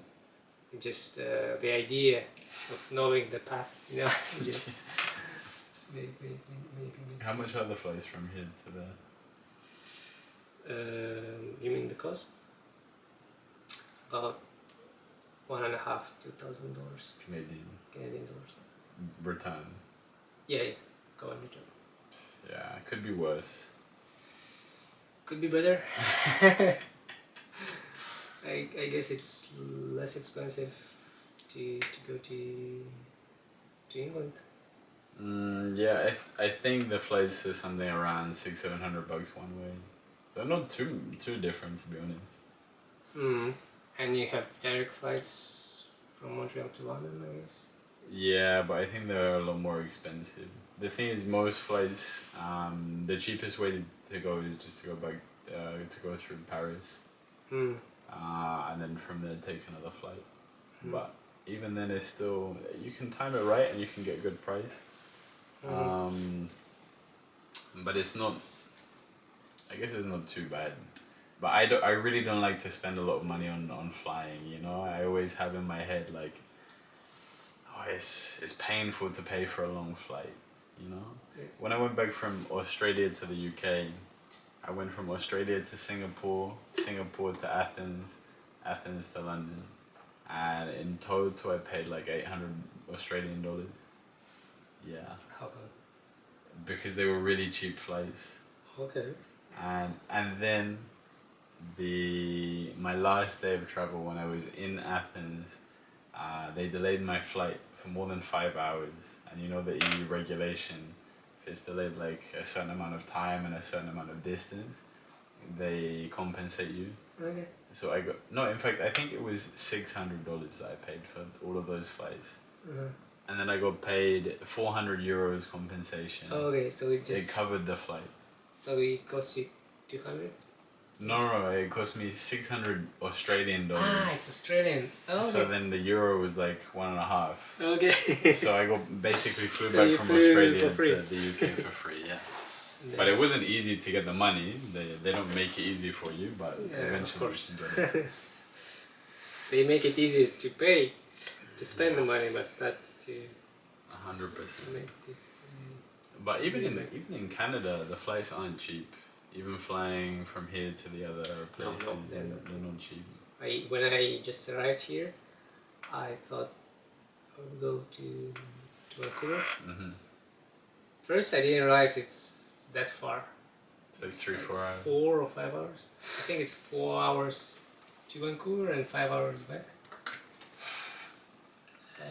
just the idea of knowing the path, you know, just make me. How much are the flights from here to there? You mean the cost? It's about $1,500–$2,000 Canadian dollars. Return? Yeah, go and return. Yeah, it could be worse. Could be better. I guess it's less expensive to go to England. Yeah, I think the flights are something around $600–700 one way. So not too different, to be honest. And you have direct flights from Montreal to London, I guess. Yeah, but I think they're a lot more expensive. The thing is, most flights, the cheapest way to go is just to go back, to go through Paris, and then from there take another flight. But even then, it's still, you can time it right and you can get a good price. But it's not, I guess it's not too bad. But I really don't like to spend a lot of money on flying, you know. I always have in my head like, oh, it's painful to pay for a long flight, you know. When I went back from Australia to the UK, I went from Australia to Singapore, Singapore to Athens, Athens to London, and in total I paid like 800 Australian dollars. Yeah. How come? Because they were really cheap flights. Okay. And then my last day of travel, when I was in Athens, they delayed my flight for more than 5 hours. And you know the EU regulation, it's delayed like a certain amount of time and a certain amount of distance, they compensate you. Okay. So I got no. In fact, I think it was $600 that I paid for all of those flights, and then I got paid €400 compensation. Okay, so it It just covered the flight. so it cost you 200. No, it cost me 600 Australian dollars. Ah, it's Australian. Oh, okay. So then the euro was like 1.5. Okay. So I basically flew So back you from flew Australia for free. to the UK for free, yeah. But it Nice. wasn't easy to get the money. They don't make it easy for you, but Yeah, of eventually course. you can get it. They make it easy to pay, to spend the money, but not to 100%. make it. But even in Canada, the flights aren't cheap. Even flying from here to the other places, they're they're not cheap. When I just arrived here, I thought I would go to Vancouver. Mm-hmm. First, I didn't realize it's that far. It's like 3-4 hours. 4 or 5 hours. I think it's 4 hours to Vancouver and 5 hours back.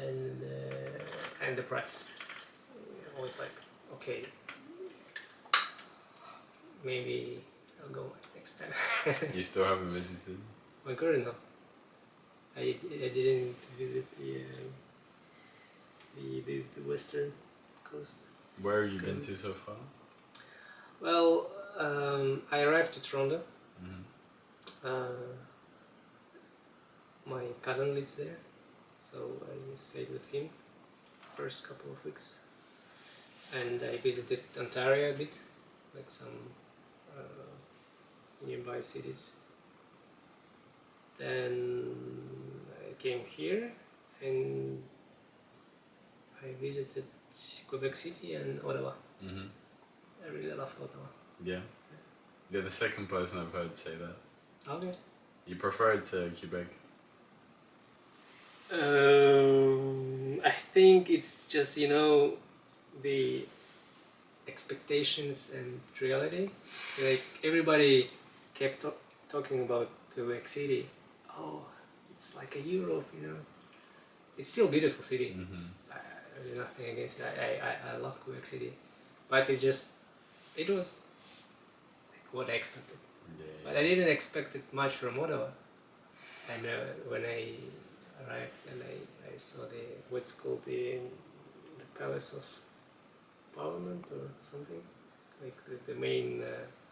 And the price. I was like, okay, maybe I'll go next time. You still haven't visited? Vancouver, no. I didn't visit the western coast. Where have you been to so far? Well, I arrived to Toronto. Mm-hmm. My cousin lives there, so I stayed with him first couple of weeks, and I visited Ontario a bit, like some nearby cities. Then I came here and I visited Quebec City and Ottawa. Mm-hmm. I really loved Ottawa. Yeah. You're the second person I've heard say that. Okay. You prefer it to Quebec? I think it's just, the expectations and reality. Like everybody kept talking about Quebec City. Oh, it's like a Europe, It's still a beautiful city. Mm-hmm. There's nothing against it. I love Quebec City, but it was like what I expected. Yeah. But I didn't expect it much from Ottawa. And when I arrived and I saw what's called the Palace of Parliament or something, like the main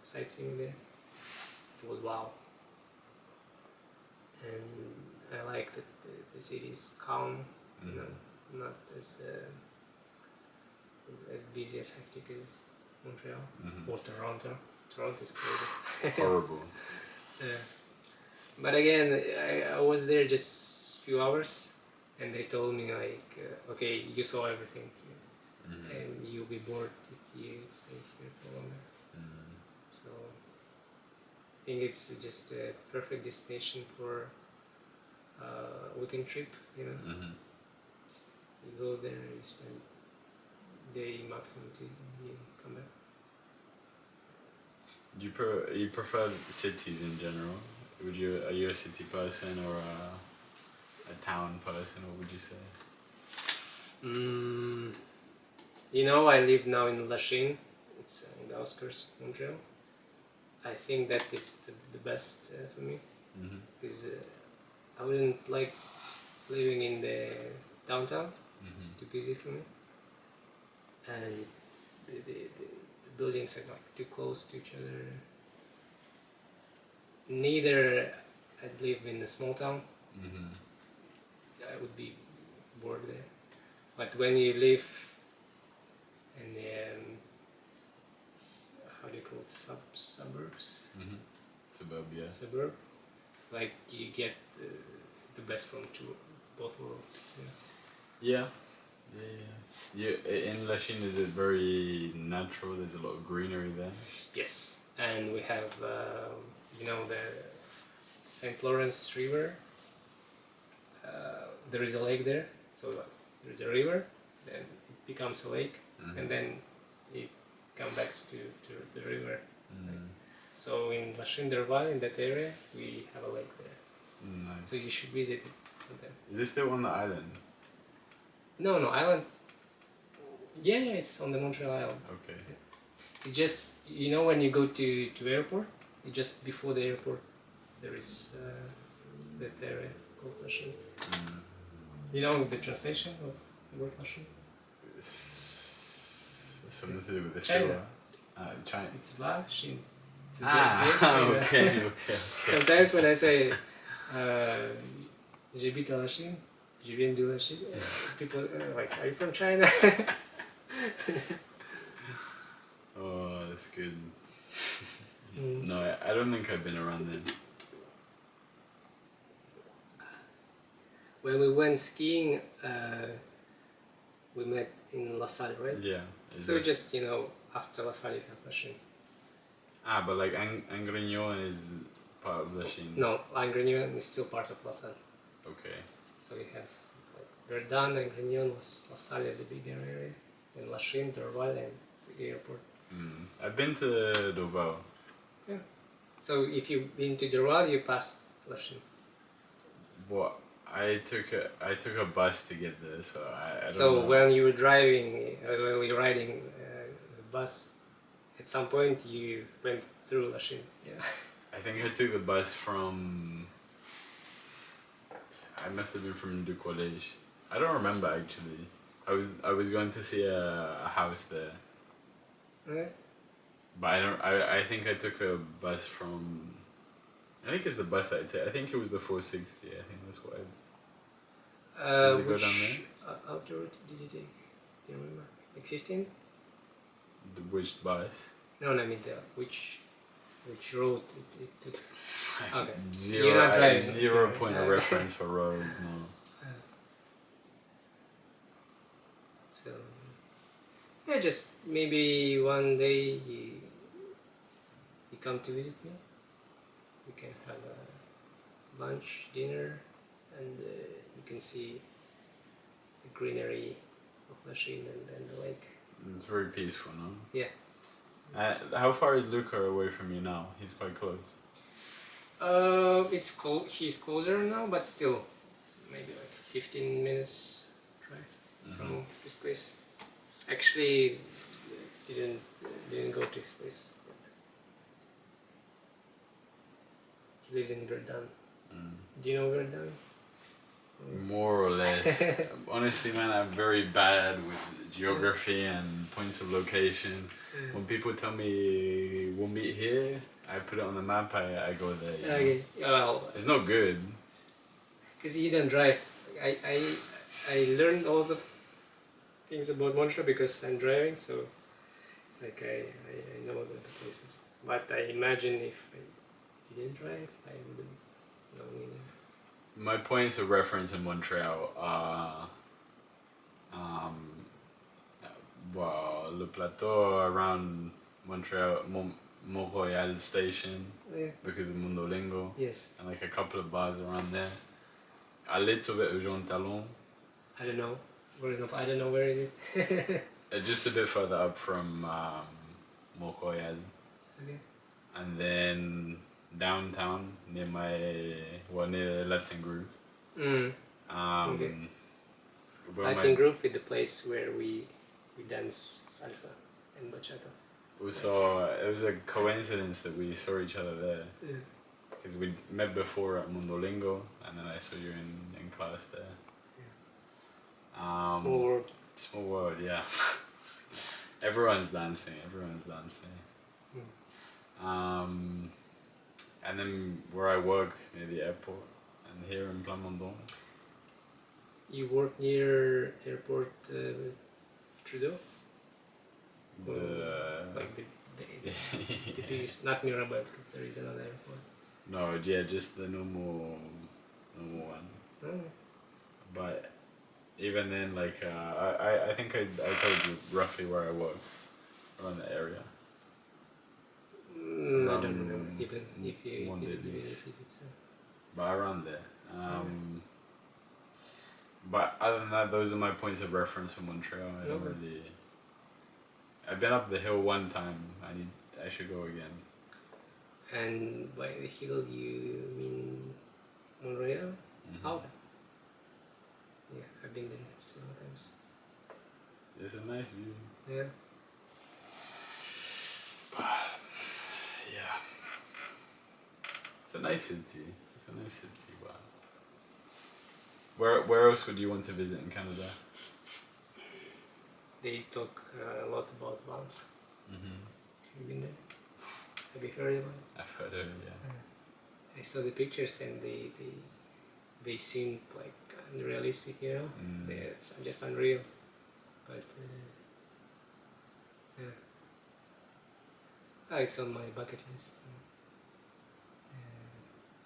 sightseeing there, it was wow. And I like that the city is calm, not as busy as hectic as Montreal or Toronto. Toronto is crazy. Horrible. Yeah. But again, I was there just a few hours, and they told me like, okay, you saw everything here, and you'll be bored if you stay here for longer. So I think it's just a perfect destination for a weekend trip. Just you go there, you spend day maximum 2, you come back. Do you prefer cities in general? Are you a city person or a town person? What would you say? I live now in Lachine. It's in the outskirts of Montreal. I think that is the best for me, because I wouldn't like living in the downtown. It's too busy for me, and the buildings are like too close to each other. Neither I'd live in a small town. I would be bored there. But when you live in the how do you call it, suburbs? Suburbia. Suburb, like you get the best from both worlds. Yeah. In Lachine, is it very natural? There's a lot of greenery there. Yes, and we have the St. Lawrence River. There is a lake there, so there is a river, then it becomes a lake, and then it comes back to the river. So in Lachine Valley, in that area, we have a lake there. Nice. So you should visit it sometime. Is this still on the island? No, Island. Yeah, yeah, it's on the Montreal Island. Okay. It's just, you know, when you go to airport, just before the airport, there is that area called Lachine. Mm. You know the translation of the word Lachine? Something to do with the China. show. China. It's Lachine. It's a Ah, China. okay. Sometimes when I say j'habite à Lachine, je viens de Lachine, people are like, are you from China? Oh, that's good. Mm. No, I don't think I've been around then. When we went skiing, we met in La Salle, right? Yeah. So just, you know, after La Salle you have Lachine. Ah, but like Angrignon is part of Lachine. No, Langrignon is still part of La Salle. Okay. So we have like Verdun, Langrignon, La Salle is a bigger area, and Lachine, Dorval, and the airport. Mm. I've been to Dorval. Yeah. So if you've been to Dorval, you pass Lachine. What? I took a bus to get there, so I don't So know. when you were driving, when you were riding the bus, at some point you went through Lachine. Yeah. I think I took the bus from. I must have been from Du Collège. I don't remember actually. I was going to see a house there, Okay. but I don't. I think I took a bus from. I think it's the bus that I take. I think it was the 460. I think that's what I. Does it go down Which outdoor route did you take? Do you remember? Like 15? Which bus? No, I mean which road it took. Okay. Zero. You're not I driving. have zero Okay. point of reference for roads. No. So yeah, just maybe one day you come to visit me. We can have a lunch, dinner, and you can see the greenery of Lachine and the lake. It's very peaceful, no? Yeah. How far is Luca away from you now? He's quite close. It's he's closer now, but still, it's maybe like 15 minutes drive from this place. Actually, didn't go to his place. But he lives in Verdun. Do you know Verdun? More or less. Honestly, man, I'm very bad with geography and points of location. When people tell me we'll meet here, I put it on the map. I go there. You know? Okay. Well, It's not good. because you don't drive. I learned all the things about Montreal because I'm driving, so like I know the places. But I imagine if I didn't drive, I wouldn't know anything. My points of reference in Montreal are, well, Le Plateau around Montreal, Mont-Royal Station Yeah. because of Mondolingo, Yes. and like a couple of bars around there. A little bit of Jean Talon, I don't know. For example, I don't know where is it. just a bit further up from Mont-Royal, Okay. and then downtown near near Latin Groove. Okay. Where Latin Groove is the place where we dance salsa and bachata. we saw, it was a coincidence that we saw each other there. Yeah. Because we met before at Mondolingo, and then I saw you in class there. Small world. Small world, yeah. Everyone's dancing. And then where I work, near the airport, and here in Plamondon. You work near airport Trudeau? Like the biggest, not Mirabai, there is another airport. No, yeah, just the normal one. Oh. But even then, like, I think I told you roughly where I work, around the area. I don't remember, even if you Mondays. so. But around there. But other than that, those are my points of reference for Montreal. I don't really. I've been up the hill one time. I should go again. And by the hill you mean Montreal? Mm-hmm. Oh. Yeah, I've been there several times. It's a nice view. Yeah. Yeah. It's a nice city. It's a nice city. Wow. Where else would you want to visit in Canada? They talk a lot about Banff. Mm-hmm. Have you been there? Have you heard about it? I've heard of it, yeah. I saw the pictures and they seemed like unrealistic, you know? It's just unreal. But yeah. Oh, it's on my bucket list.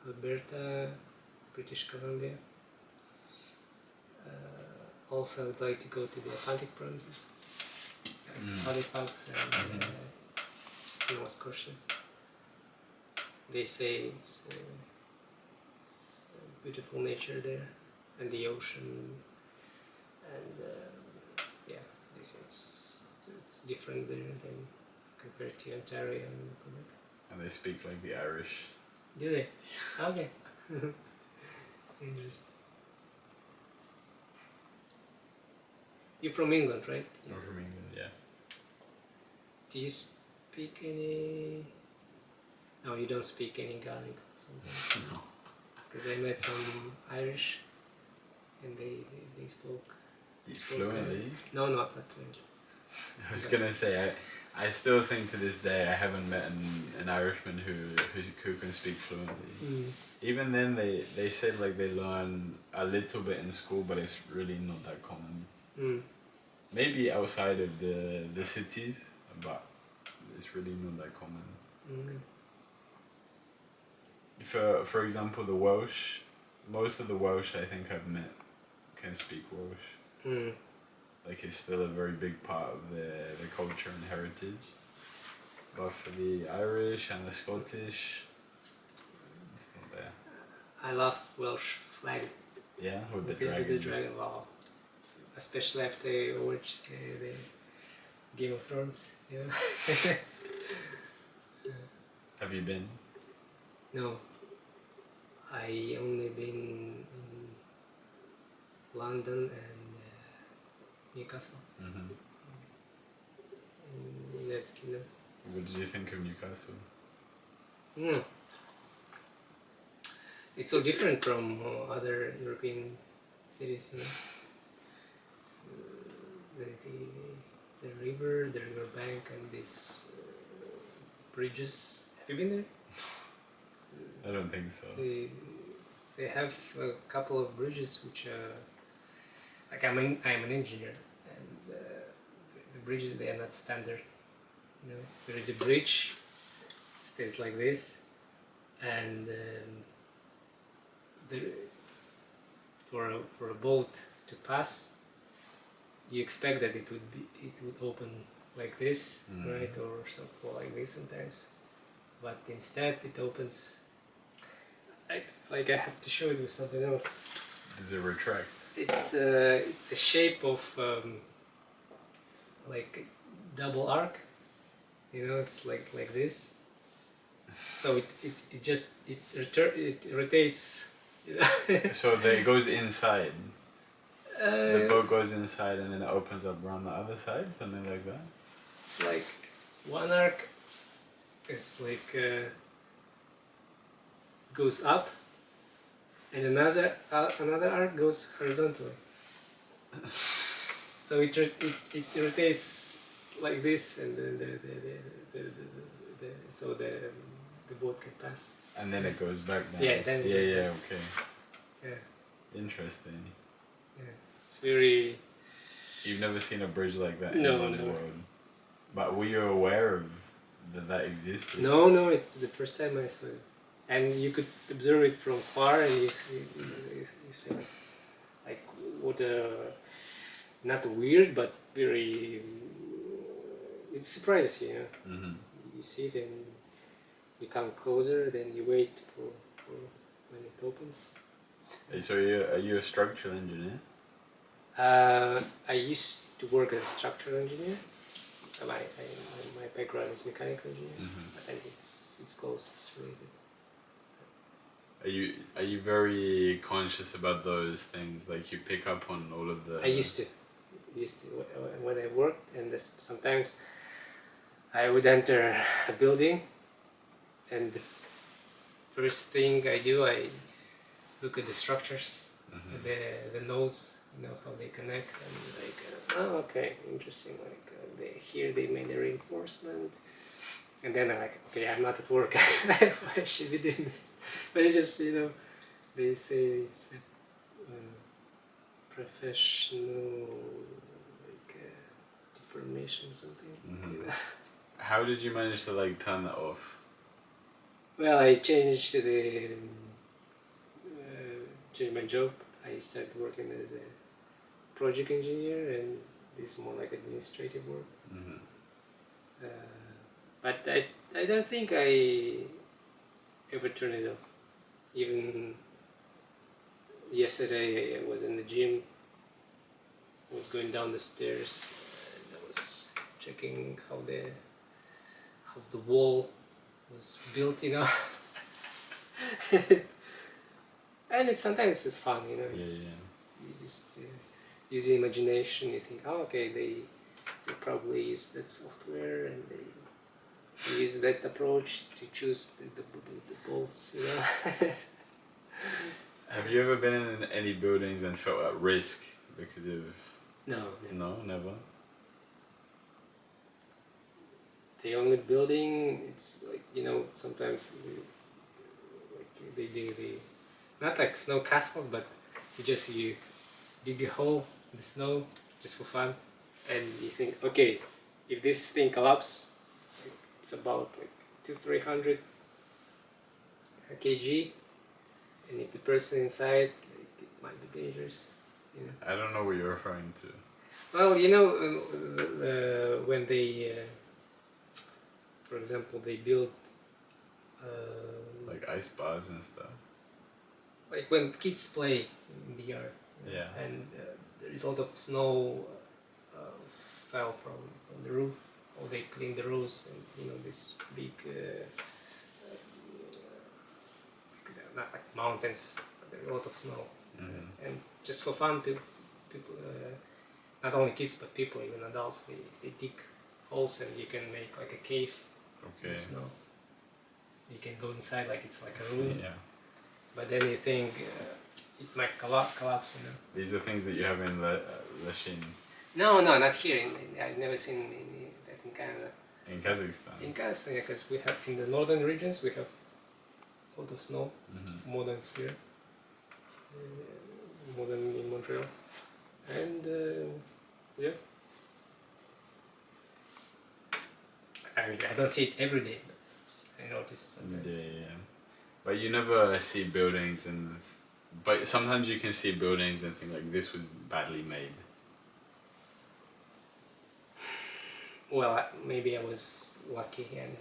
Alberta, British Columbia. Also, I would like to go to the Atlantic provinces, Halifax and Nova Scotia. They say it's beautiful nature there, and the ocean, and yeah, they say it's different there than compared to Ontario and Quebec. And they speak like the Irish. Do they? Okay. Interesting. You're from England, right? I'm from England, yeah. Do you speak any... No, you don't speak any Gaelic or something? No. Because I met some Irish and they spoke... Fluently? No, not fluently. I was gonna say, I still think to this day I haven't met an Irishman who can speak fluently. Even then they said like they learn a little bit in school, but it's really not that common. Maybe outside of the cities, but it's really not that common. For example, the Welsh, most of the Welsh I think I've met can speak Welsh. Like it's still a very big part of their culture and heritage. But for the Irish and the Scottish, it's not there. I love Welsh flag. Yeah, with the dragon. With the dragon, wow. Especially after I watched the Game of Thrones, you know. Have you been? No. I only been in London and Newcastle. In that kingdom. What did you think of Newcastle? It's so different from other European cities, you know. It's, the river bank, and these bridges. Have you been there? I don't think so. They have a couple of bridges which are like I'm an engineer, and the bridges, they are not standard. You know, there is a bridge, it stays like this, and for a boat to pass, you expect that it would open like this, right, or something like this sometimes, but instead it opens like I have to show it with something else. Does it retract? It's a shape of like double arc, you know. It's like this, so it rotates, you know. So it goes inside. The boat goes inside and then it opens up around the other side, something like that. It's like one arc is like goes up, and another arc goes horizontally. So it rotates like this, and then so the boat can pass. And then it goes back down. Yeah, then it goes back. Okay. Yeah. Interesting. Yeah. It's very... You've never seen a bridge like that No, in the never. world. But were you aware of that existed? No, it's the first time I saw it. And you could observe it from far, and you see like what not weird, but very... It surprises you, you know? You see it and you come closer, then you wait for when it opens. So are you a structural engineer? I used to work as a structural engineer. My background is mechanical engineer. I think it's close, it's related. Are you very conscious about those things? Like you pick up on all of the... I used to. used to when I worked, and sometimes I would enter a building, and the first thing I do, I look at the structures, the nodes, how they connect, and like, oh, okay, interesting. Like here they made a reinforcement, and then I'm like, okay, I'm not at work. I should be doing this, but it's just they say it's a professional like deformation something. How did you manage to like turn that off? Well, I changed my job. I started working as a project engineer, and it's more like administrative work. But I don't think I ever turned it off. Even yesterday I was in the gym, I was going down the stairs, and I was checking how the wall was built, and sometimes it's fun, Yeah. You just use your imagination. You think, oh, okay, they probably use that software, and they use that approach to choose the bolts, Have you ever been in any buildings and felt at risk because of? No, No, never. the only building, it's like, sometimes they do not like snow castles, but you dig a hole in the snow just for fun, and you think, okay, if this thing collapses, it's about like 200-300 kg, and if the person inside, like, it might be dangerous. I don't know what you're referring to. Well, when they, for example, they build Like ice bars and stuff. like when kids play in the yard, Yeah. and there is a lot of snow fell from the roof, or they clean the roofs, and this big not like mountains, but there are a lot of snow, and just for fun, people not only kids but people, even adults, they dig holes, and you can make like a cave in the snow. You can go inside like it's like a room. Yeah. But then you think it might collapse, These are things that you have in Lachine. No, not here. I've never seen that in Canada. In Kazakhstan. In Kazakhstan, yeah, because we have in the northern regions we have a lot of snow, more than here, more than in Montreal, and yeah. I don't see it every day, but I notice sometimes. Yeah. But you never see buildings but sometimes you can see buildings and think like this was badly made. Well, maybe I was lucky and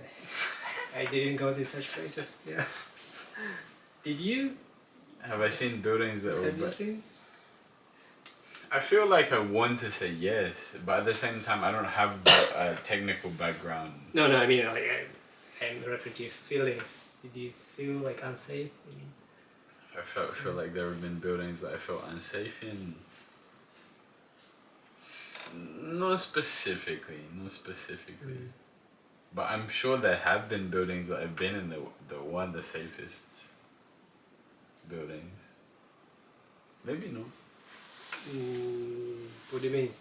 I didn't go to such places. Yeah. Did you? Have I seen buildings that were Have you seen? I feel like I want to say yes, but at the same time I don't have a technical background. No, I mean, like, I'm referring to your feelings. Did you feel like unsafe? I feel like there have been buildings that I felt unsafe in. Not specifically. But I'm sure there have been buildings that I've been in that weren't the safest buildings. Maybe not. What do you mean?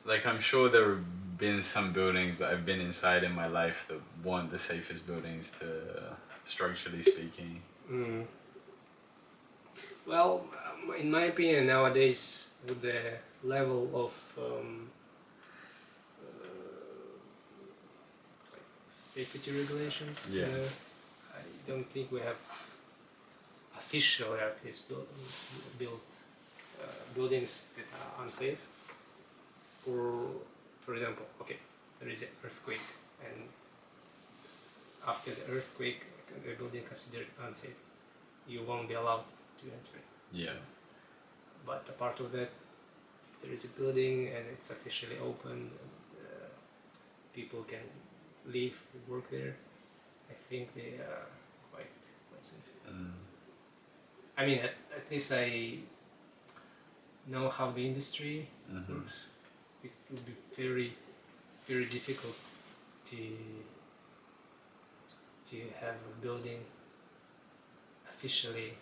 Like, I'm sure there have been some buildings that I've been inside in my life that weren't the safest buildings structurally speaking. Well, in my opinion, nowadays, with the level of safety regulations, I don't think we have officially at least built buildings that are unsafe. For example, okay, there is an earthquake, and after the earthquake, the building considered unsafe. You won't be allowed to enter it. Yeah. But apart of that, if there is a building and it's officially open, people can live, work there, I think they are quite safe. I mean, at least know how the industry works, it would be very, very difficult to have a building officially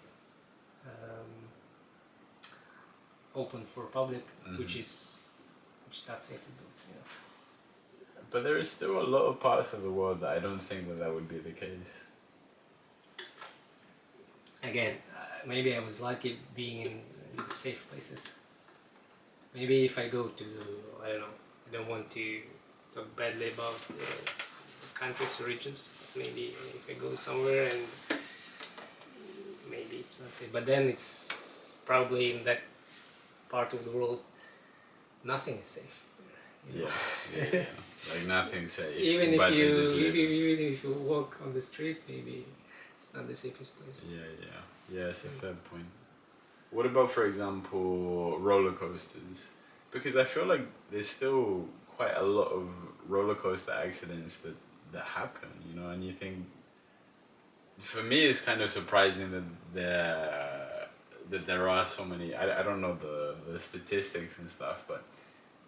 open for public, which is not safely built. You know. But there is still a lot of parts of the world that I don't think that would be the case. Again, maybe I was lucky being in safe places. Maybe if I go to, I don't know, I don't want to talk badly about countries or regions. Maybe if I go somewhere and maybe it's not safe, but then it's probably in that part of the world nothing is safe. You know? Yeah. Like nothing's safe. even if you walk on the street, maybe it's not the safest place. Yeah, it's a fair point. What about, for example, roller coasters? Because I feel like there's still quite a lot of roller coaster accidents that happen, you know, and you think, for me it's kind of surprising that there are so many. I don't know the statistics and stuff, but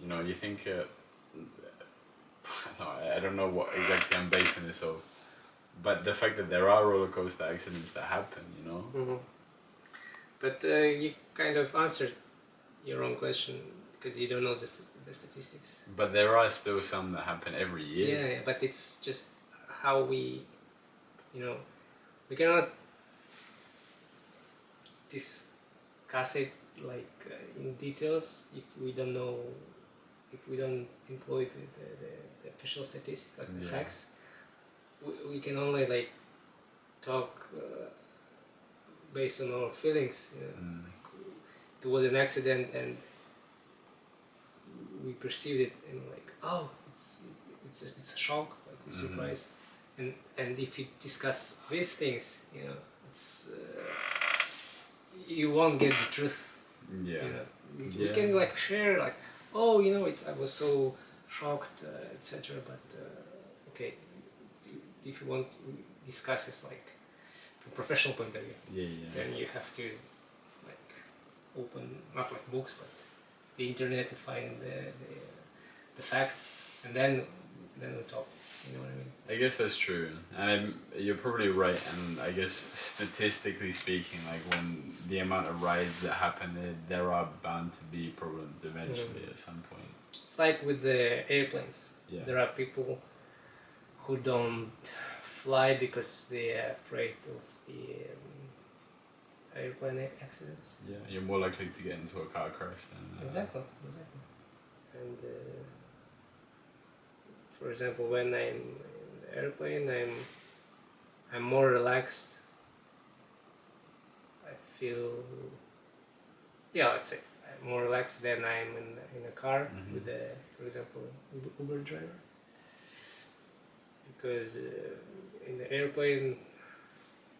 you know, you think I don't know what exactly I'm basing this off, but the fact that there are roller coaster accidents that happen, you know. But you kind of answered your own question because you don't know the statistics. But there are still some that happen every year. Yeah, but it's just how we, you know, we cannot discuss it like in details if we don't know, if we don't employ the official statistics, like the facts. We can only like talk based on our feelings. You know? There was an accident and we perceived it and like, oh, it's a shock, like we're surprised. And if you discuss these things, you know, it's you won't get the truth. Yeah. You know, we can like share like, oh, you know, I was so shocked, etc. But okay, if you want to discuss this like from a professional point of view, then you have to like open not like books but the internet to find the facts, and then we talk. You know what I mean? I guess that's true, and you're probably right. And I guess statistically speaking, like when the amount of rides that happen, there are bound to be problems eventually at some point. It's like with the airplanes. Yeah. There are people who don't fly because they are afraid of the airplane accidents. Yeah, you're more likely to get into a car crash than. Exactly. And for example, when I'm in the airplane, I'm more relaxed. I feel, let's say I'm more relaxed than I'm in a car with for example, Uber driver. Because in the airplane,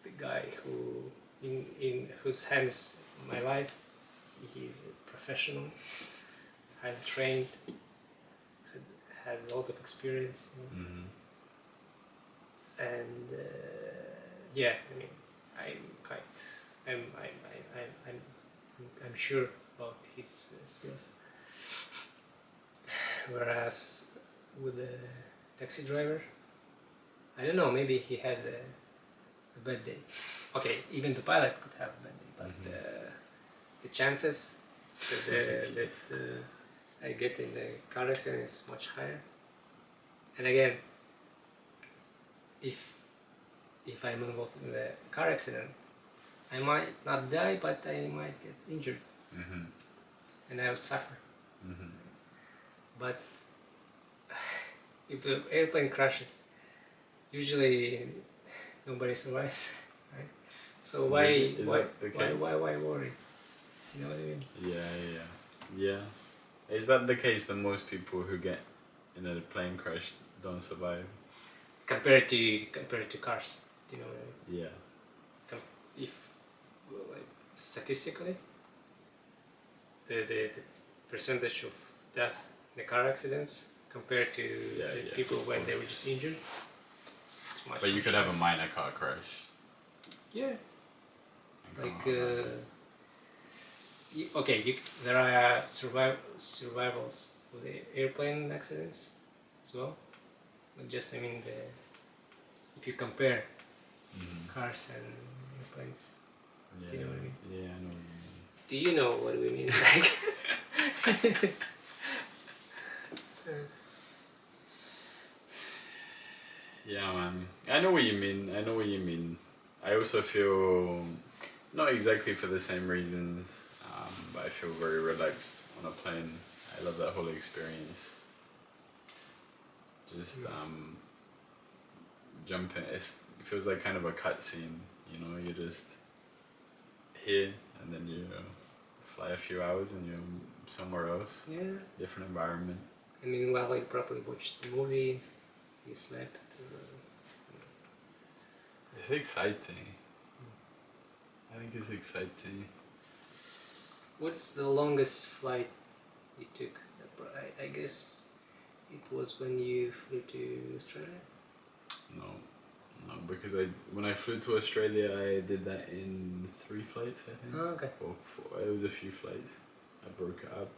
the guy who in whose hands my life, he's a professional, highly trained, has a lot of experience, you know? And I mean, I'm sure about his skills. Whereas with the taxi driver, I don't know, maybe he had a bad day. Okay, even the pilot could have a bad day, but the chances that I get in the car accident is much higher. And again, if I'm involved in the car accident, I might not die, but I might get injured, and I would suffer. But if the airplane crashes, usually nobody survives, right? So why worry? You know what I mean? Yeah. Is that the case that most people who get in a plane crash don't survive? Compared to cars, do you know what I mean? Yeah. If like statistically, the percentage of death in the car accidents compared to the people when they were just injured, it's much. But you could have a minor car crash. Yeah. Like there are survivals with the airplane accidents as well. But just, I mean, if you compare cars and airplanes. Yeah, Do you know what I mean? Yeah, I know what you mean. Do you know what we mean? Like, Yeah, man. I know what you mean. I know what you mean. I also feel not exactly for the same reasons, but I feel very relaxed on a plane. I love that whole experience. Just jumping. It feels like kind of a cutscene. You know, you're just here and then you fly a few hours and you're somewhere else. yeah. Different environment. I mean, while you probably watched the movie, you slept. It's exciting. I think it's exciting. What's the longest flight you took? I guess it was when you flew to Australia? No, because when I flew to Australia, I did that in 3 flights, I think. Oh, okay. Or 4. It was a few flights. I broke it up.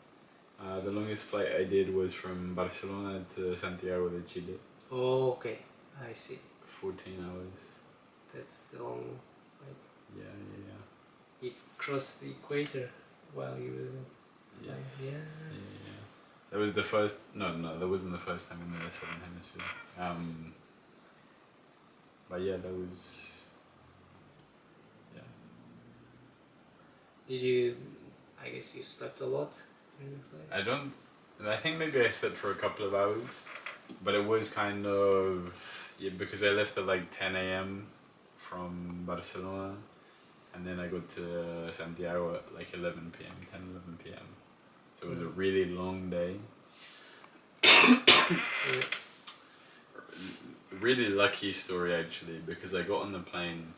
The longest flight I did was from Barcelona to Santiago de Chile. Oh, okay. I see. 14 hours. That's the long flight. Yeah. You crossed the equator while you were Yes. flying. Yeah. Yeah. That was the first. No, that wasn't the first time in the Southern Hemisphere. But yeah, that was. Yeah. Did you? I guess you slept a lot in the flight. I think maybe I slept for a couple of hours, but it was kind of because I left at like 10 a.m. from Barcelona, and then I got to Santiago at like 11 p.m., 10, 11 p.m. So it was a really long day. Yeah. Really lucky story actually, because I got on the plane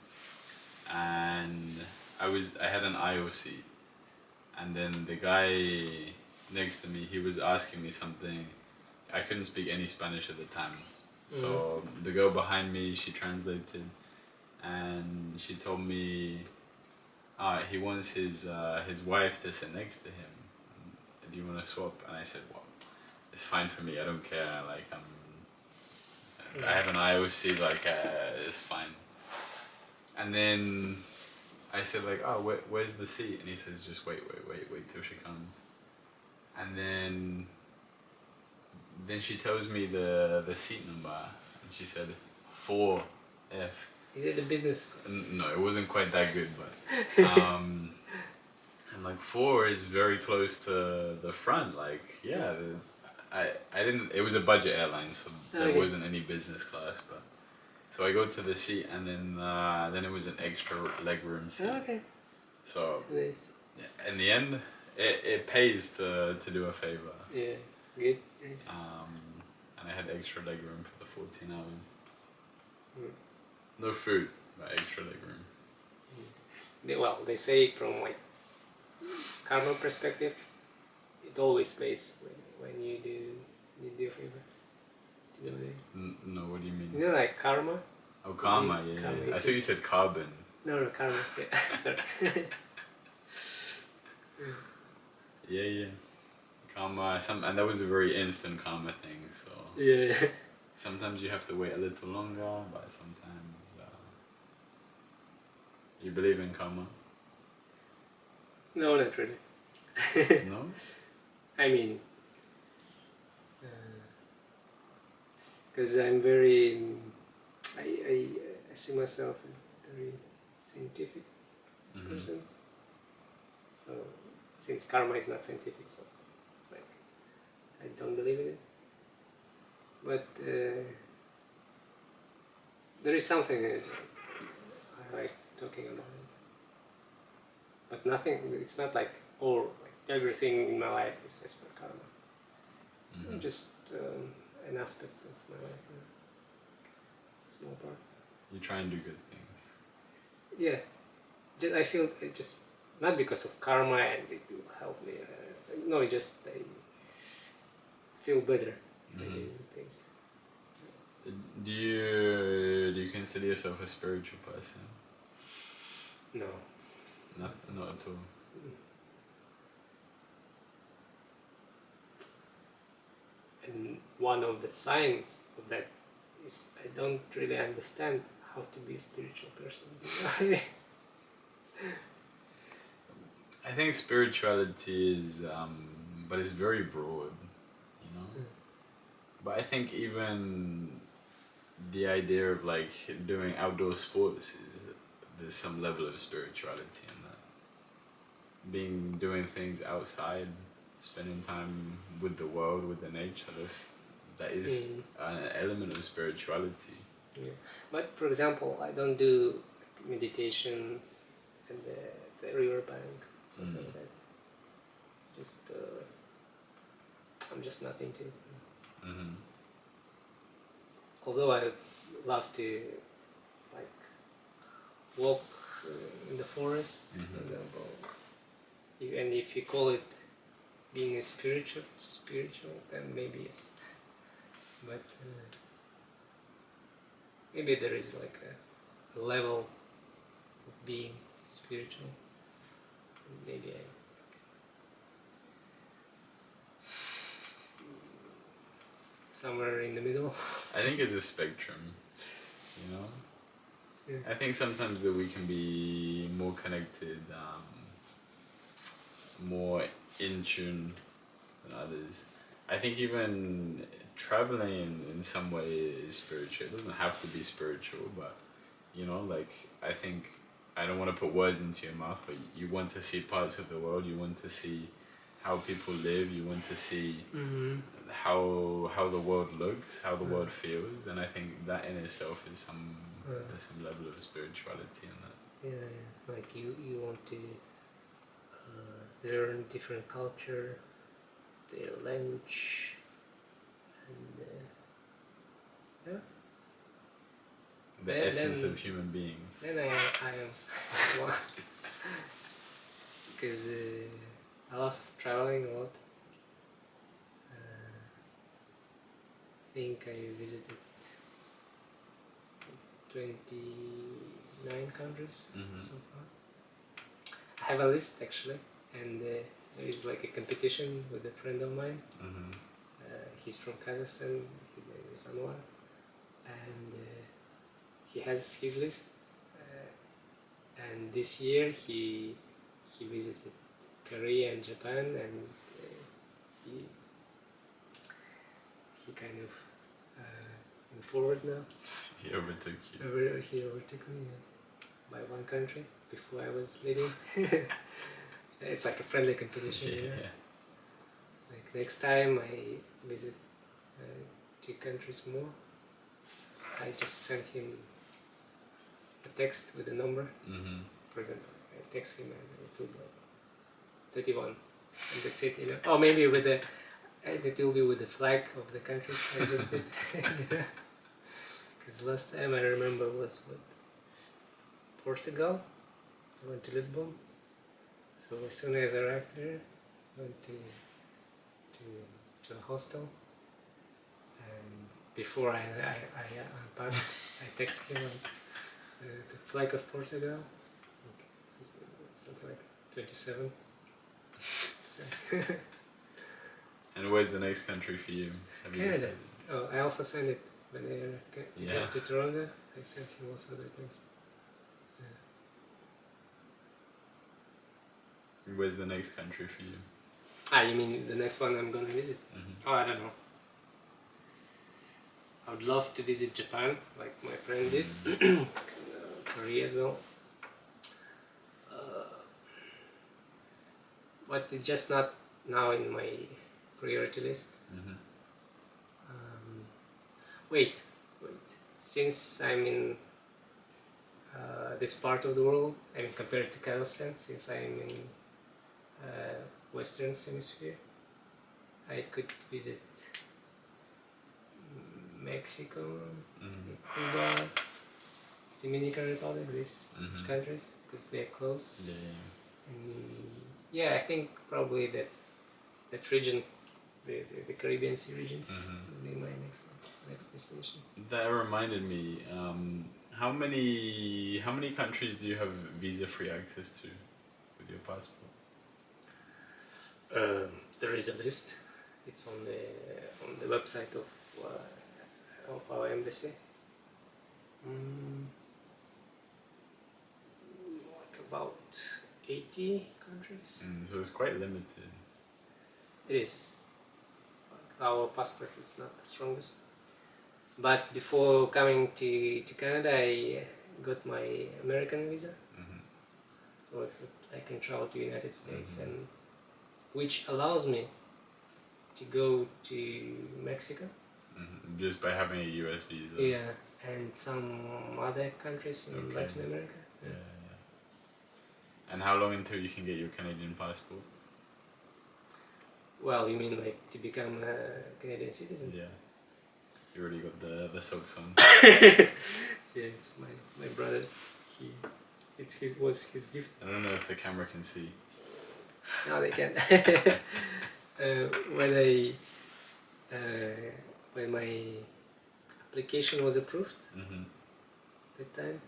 and I had an aisle seat, and then the guy next to me, he was asking me something. I couldn't speak any Spanish at the time, so the girl behind me, she translated, and she told me he wants his wife to sit next to him. Do you want to swap? And I said, well, it's fine for me, I don't care, like I have an IOC, like it's fine. And then I said like, oh, where's the seat? And he says, just wait till she comes. And then she tells me the seat number, and she said 4F. Is it the business? No, it wasn't quite that good, but and like 4 is very close to the front. Like I didn't. It was a budget airline, so there wasn't any business class. But so I go to the seat, and then it was an extra legroom seat. Okay. So Nice. in the end, it pays to do a favor. Yeah. Good. Nice. And I had extra legroom for the 14 hours. Mm. No food, but extra legroom. They say from like karma perspective, it always pays when you do a favor. Do you know what I mean? No, what do you mean? You know, like karma. Oh, karma, yeah. Karma, I thought you said carbon. No, karma. Yeah. Sorry. Yeah. Karma, and that was a very instant karma thing. So Yeah. sometimes you have to wait a little longer, but sometimes you believe in karma. No, not really. No. I mean, because I'm very, I see myself as a very scientific person. So since karma is not scientific, so it's like I don't believe in it. But there is something in it. I like talking about it. But nothing. It's not like like everything in my life is as per karma. Just an aspect of my life, small part. You try and do good things. Yeah, I feel it just not because of karma and it will help me. No, it just I feel better by doing things. Do you consider yourself a spiritual person? No. Not at all. And one of the signs of that is I don't really understand how to be a spiritual person. You know what I mean? I think spirituality is, but it's very broad, you know. But I think even the idea of like doing outdoor sports is there's some level of spirituality in that. Doing things outside, spending time with the world, with the nature. That is an element of spirituality. Yeah. But for example, I don't do meditation in the riverbank, something like that. Just I'm just not into it. Mm-hmm. Although I love to like walk in the forest, for example. And if you call it being a spiritual, then maybe yes. But maybe there is like a level of being spiritual. Maybe somewhere in the middle. I think it's a spectrum, you know. Yeah. I think sometimes that we can be more connected, more in tune than others. I think even traveling in some way is spiritual. It doesn't have to be spiritual, but you know, like I think I don't want to put words into your mouth, but you want to see parts of the world. You want to see how people live. You want to see how the world looks, how the world feels, and I think that in itself is there's some level of spirituality in that. Yeah. Like you want to learn different culture, their language, and yeah. The essence of human beings. Then I am one because I love traveling a lot. I think I visited 29 countries so far. I have a list actually, and there is like a competition with a friend of mine. He's from Kazakhstan, his name is Anwar, and he has his list. And this year he visited Korea and Japan, and he kind of in forward now. He overtook you. He overtook me by one country before I was leaving. It's like a friendly competition. Yeah. You know? Like next time I visit 2 countries more, I just send him a text with a number. For example, I text him and it will be 31, and that's it. You know, or maybe with the it will be with the flag of the countries I visited. Because last time I remember was Portugal. I went to Lisbon. So as soon as I arrived there, I went to a hostel. And before I unpacked, I texted him the flag of Portugal. Something like 27. So And where's the next country for you? Canada. Oh, I also sent it when I came to Toronto. I sent him also the things. Where's the next country for you? You mean the next one I'm gonna visit? Oh, I don't know. I would love to visit Japan, like my friend did. Korea as well. But it's just not now in my priority list. Wait. Since I'm in this part of the world, I mean compared to Kazakhstan, since I'm in Western Hemisphere, I could visit Mexico, Cuba, Dominican Republic, these countries, because they're close. And I think probably that region, the Caribbean Sea region, will be my next destination. That reminded me. How many countries do you have visa-free access to with your passport? There is a list. It's on the website of our embassy. Like about 80 countries. So it's quite limited. It is. Our passport is not the strongest. But before coming to Canada, I got my American visa. So I can travel to United States, and which allows me to go to Mexico. Just by having a US visa. Yeah, and some other countries in Latin America. Yeah. And how long until you can get your Canadian passport? Well, you mean like to become a Canadian citizen? Yeah. You already got the socks on. Yeah, it's my brother. Was his gift. I don't know if the camera can see. No, they can't. When my application was approved, that time,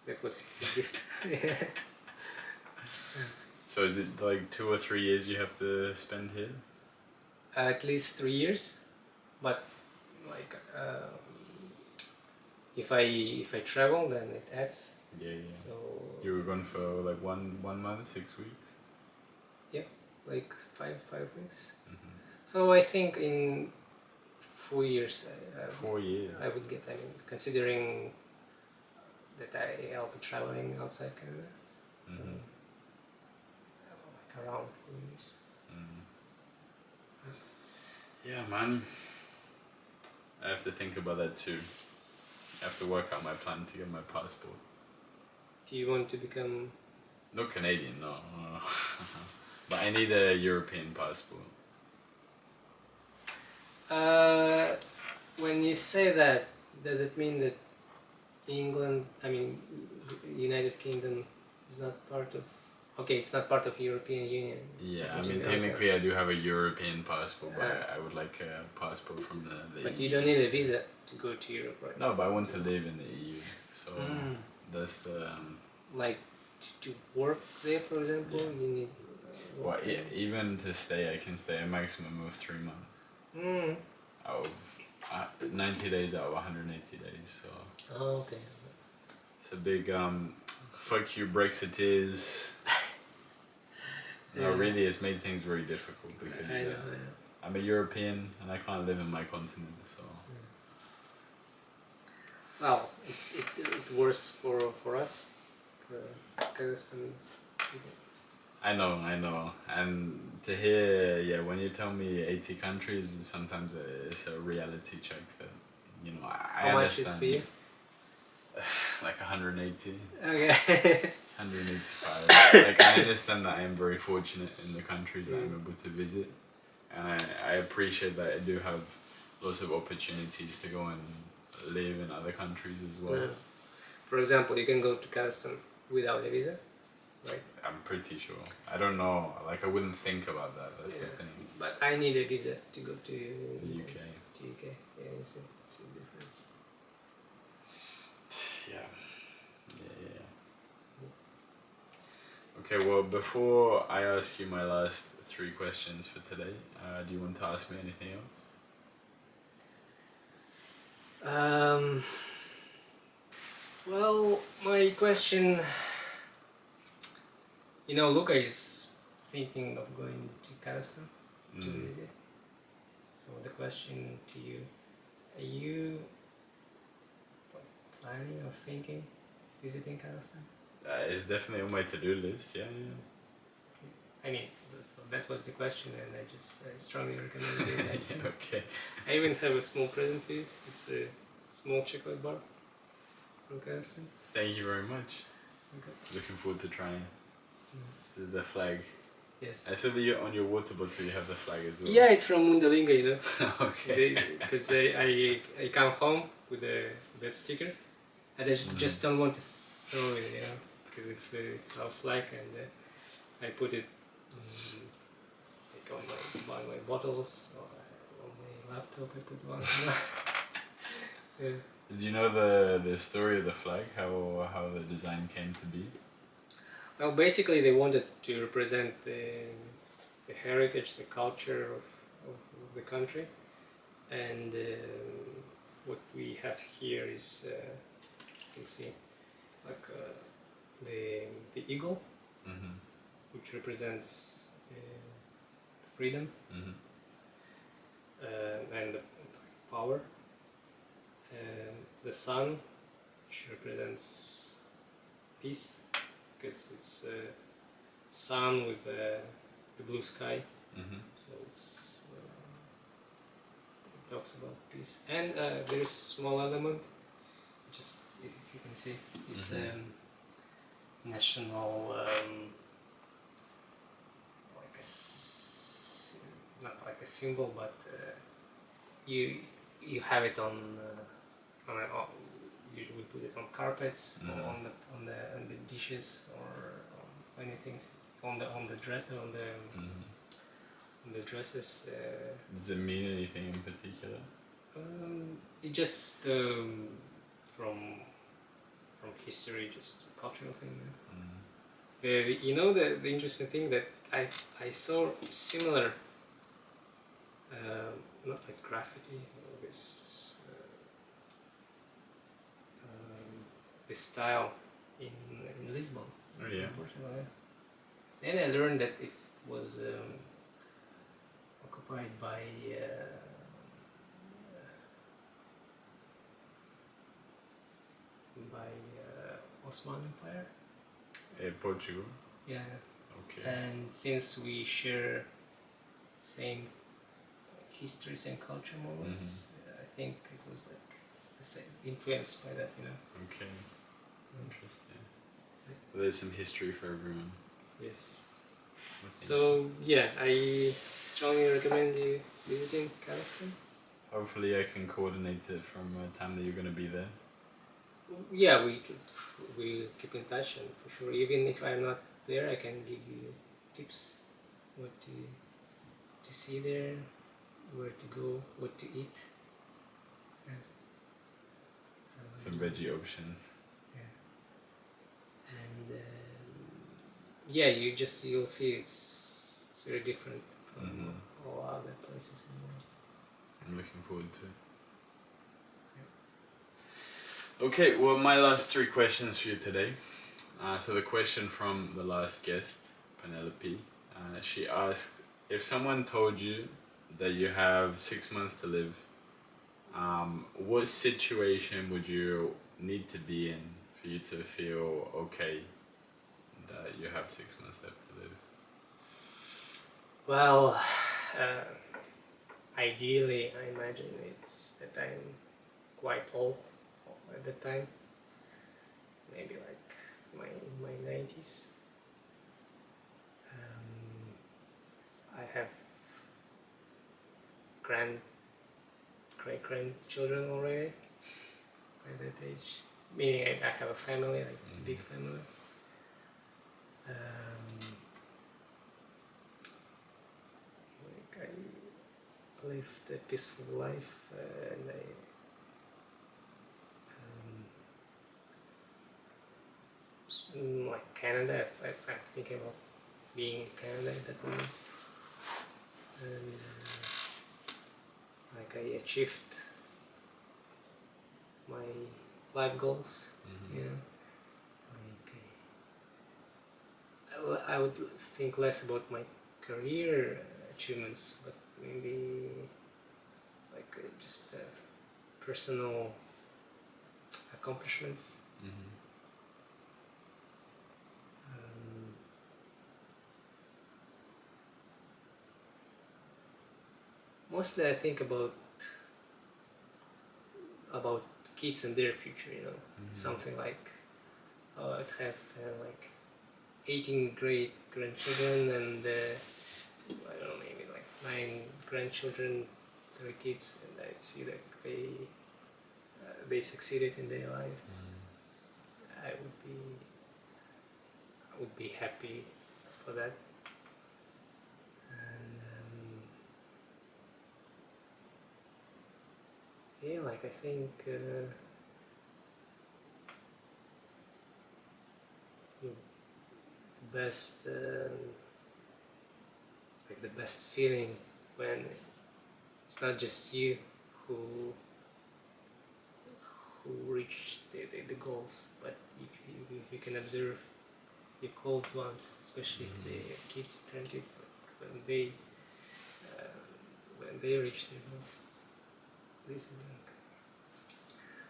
that was his gift. Yeah. So is it like 2 or 3 years you have to spend here? At least 3 years, but like if I travel, then it adds. Yeah. So You were gone for like one month, 6 weeks? yeah, like five weeks. So I think in 4 years, 4 years. I would get. I mean, considering that I'll be traveling outside Canada, so like around 4 years. Yeah, man. I have to think about that too. I have to work out my plan to get my passport. Do you want to become? Not Canadian, no. But I need a European passport. When you say that, does it mean that England, I mean, United Kingdom, is not part of? Okay, it's not part of European Union. Yeah, I mean technically I do have a European passport, but I would like a passport from the But EU. you don't need a visa to go to Europe, right? No, but I want to live in the EU, so that's the. Like to work there, for example, you need. Well, even to stay, I can stay a maximum of 3 months. Out of 90 days out of 180 days, so. Oh, okay. It's a big fuck you Brexiteers. No, really, it's made things very difficult because I know. I'm a European and I can't live in my continent, so. Well, it works for us, for Kazakhstan people. I know, and to hear, when you tell me 80 countries, sometimes it's a reality check that, I How much is understand. for you? Like 180. Okay. 185. Like, I understand that I am very fortunate in the countries that I'm able to visit, and I appreciate that I do have lots of opportunities to go and live in other countries as well. Yeah. For example, you can go to Kazakhstan without a visa, right? I'm pretty sure. I don't know, like I wouldn't think about that, that's the thing. But I need a visa to go to The UK. To UK. Yeah, it's a difference. Yeah. Okay, well, before I ask you my last 3 questions for today, do you want to ask me anything else? Well, my question, Luca is thinking of going to Kazakhstan to visit it. So the question to you, are you planning or thinking visiting Kazakhstan? It's definitely on my to-do list, yeah. I mean, so that was the question, and I strongly recommend it. Okay. I even have a small present for you. It's a small chocolate bar from Kazakhstan. Thank you very much. Okay. Looking forward to trying the flag. Yes. I saw that on your water bottle you have the flag as well. Yeah, it's from Mundalinga, Okay. Because I come home with that sticker, and I just don't want to throw it, because it's our flag, and I put it like on my bottles, or on my laptop. I put one. Yeah. Did you know the story of the flag? How the design came to be? Well, basically they wanted to represent the heritage, the culture of the country, and what we have here is you see like the eagle, Mm-hmm. which represents freedom and the power. The sun, which represents peace, because it's sun with the blue sky, so it talks about peace. And there is small element, just if you can see, it's national, like not like a symbol, but you have it on we put it on carpets or on the dishes or on many things on the dresses. Does it mean anything in particular? It just from history, just a cultural thing. The interesting thing that I saw similar, not like graffiti, this style in Lisbon, Oh, yeah. in Portugal. Then I learned that it was occupied by Osman Empire. Portugal. Yeah. Okay. And since we share same history, same culture, more or less, I think it was like the same, influenced by that, Okay. Interesting. Well, there's some history for everyone. Yes. That's So yeah, I strongly recommend you visiting Kazakhstan. hopefully I can coordinate it from a time that you're going to be there. Yeah, we'll keep in touch, and for sure, even if I'm not there, I can give you tips what to see there, where to go, what to eat. Some veggie options. Yeah. And yeah, you'll see it's very different from all other places in the world. I'm looking forward to it. Okay, well, my last 3 questions for you today. So the question from the last guest, Penelope, she asked, if someone told you that you have 6 months to live, what situation would you need to be in for you to feel okay that you have 6 months left to live? Well, ideally, I imagine it's that I'm quite old at that time, maybe like my 90s. I have great grandchildren already by that age, meaning I have a family, like a big family. Like I lived a peaceful life, and like Canada, I'm thinking about being in Canada at that moment, and like I achieved my life goals. Like I would think less about my career achievements, but maybe like just personal accomplishments. Mostly I think about kids and their future, something like I'd have like 18 great grandchildren and I don't know, maybe like 9 grandchildren, 3 kids, and I see that they succeeded in their life. I would be happy for that. Yeah, like I think the best feeling when it's not just you who reach the goals, but if you can observe your close ones, especially the kids, grandkids, when they reach their goals, this is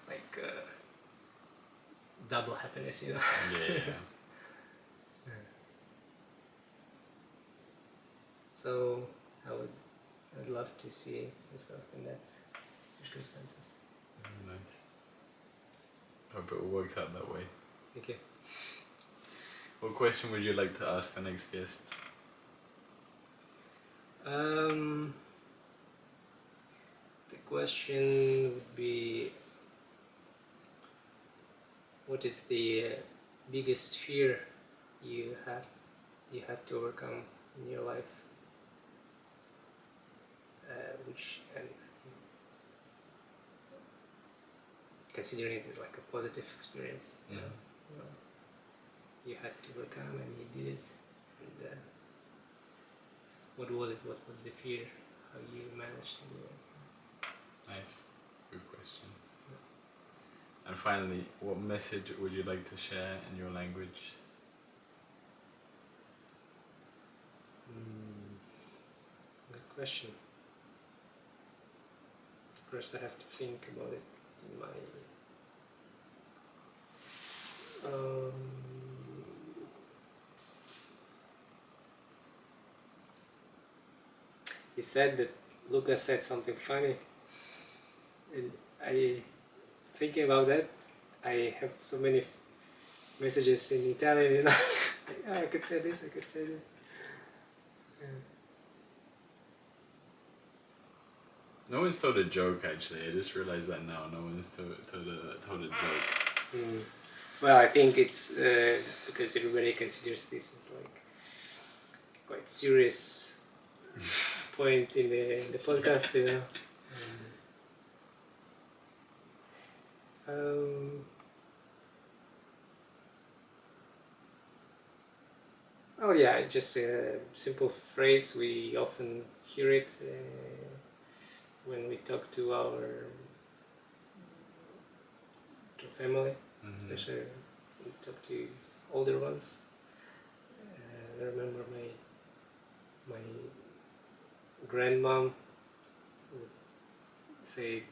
like double happiness, you know. Yeah. So I'd love to see myself in that circumstances. Nice. Hope it all works out that way. Thank you. What question would you like to ask the next guest? The question would be, what is the biggest fear you had to overcome in your life? And considering it as like a positive experience, you know, you had to overcome and you did it. And what was it? What was the fear? How you managed to do it? Nice. Good question. And finally, what message would you like to share in your language? Good question. First I have to think about it in my you said that Luca said something funny, and thinking about that, I have so many messages in Italian, you know. Like, I could say this, I could say that. No one's told a joke actually. I just realized that now. No one's told a joke. Well, I think it's because everybody considers this as like quite serious point in the podcast, you know. Oh yeah, just a simple phrase. We often hear it when we talk to our family, especially when we talk to older ones. I remember my grandmom would say it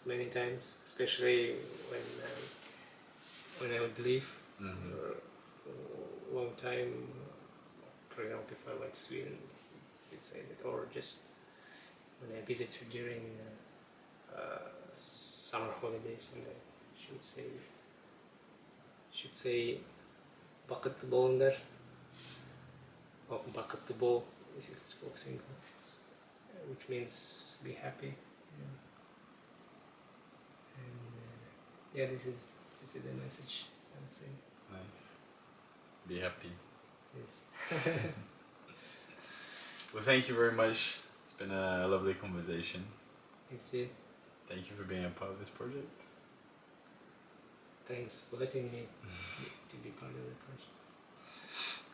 many times, especially when I would leave for a long time. For example, if I went to Sweden, he'd say that, or just when I visit her during summer holidays, and she would say "bucket bolender," or "bucket ball," if it's spoken single, which means be happy. And yeah, this is the message I would say. Nice. Be happy. Yes. Well, thank you very much. It's been a lovely conversation. Thanks, you. Thank you for being a part of this project. Thanks for letting me to be part of the project.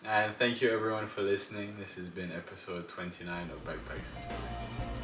And thank you everyone for listening. This has been episode 29 of Backpacks and Stories.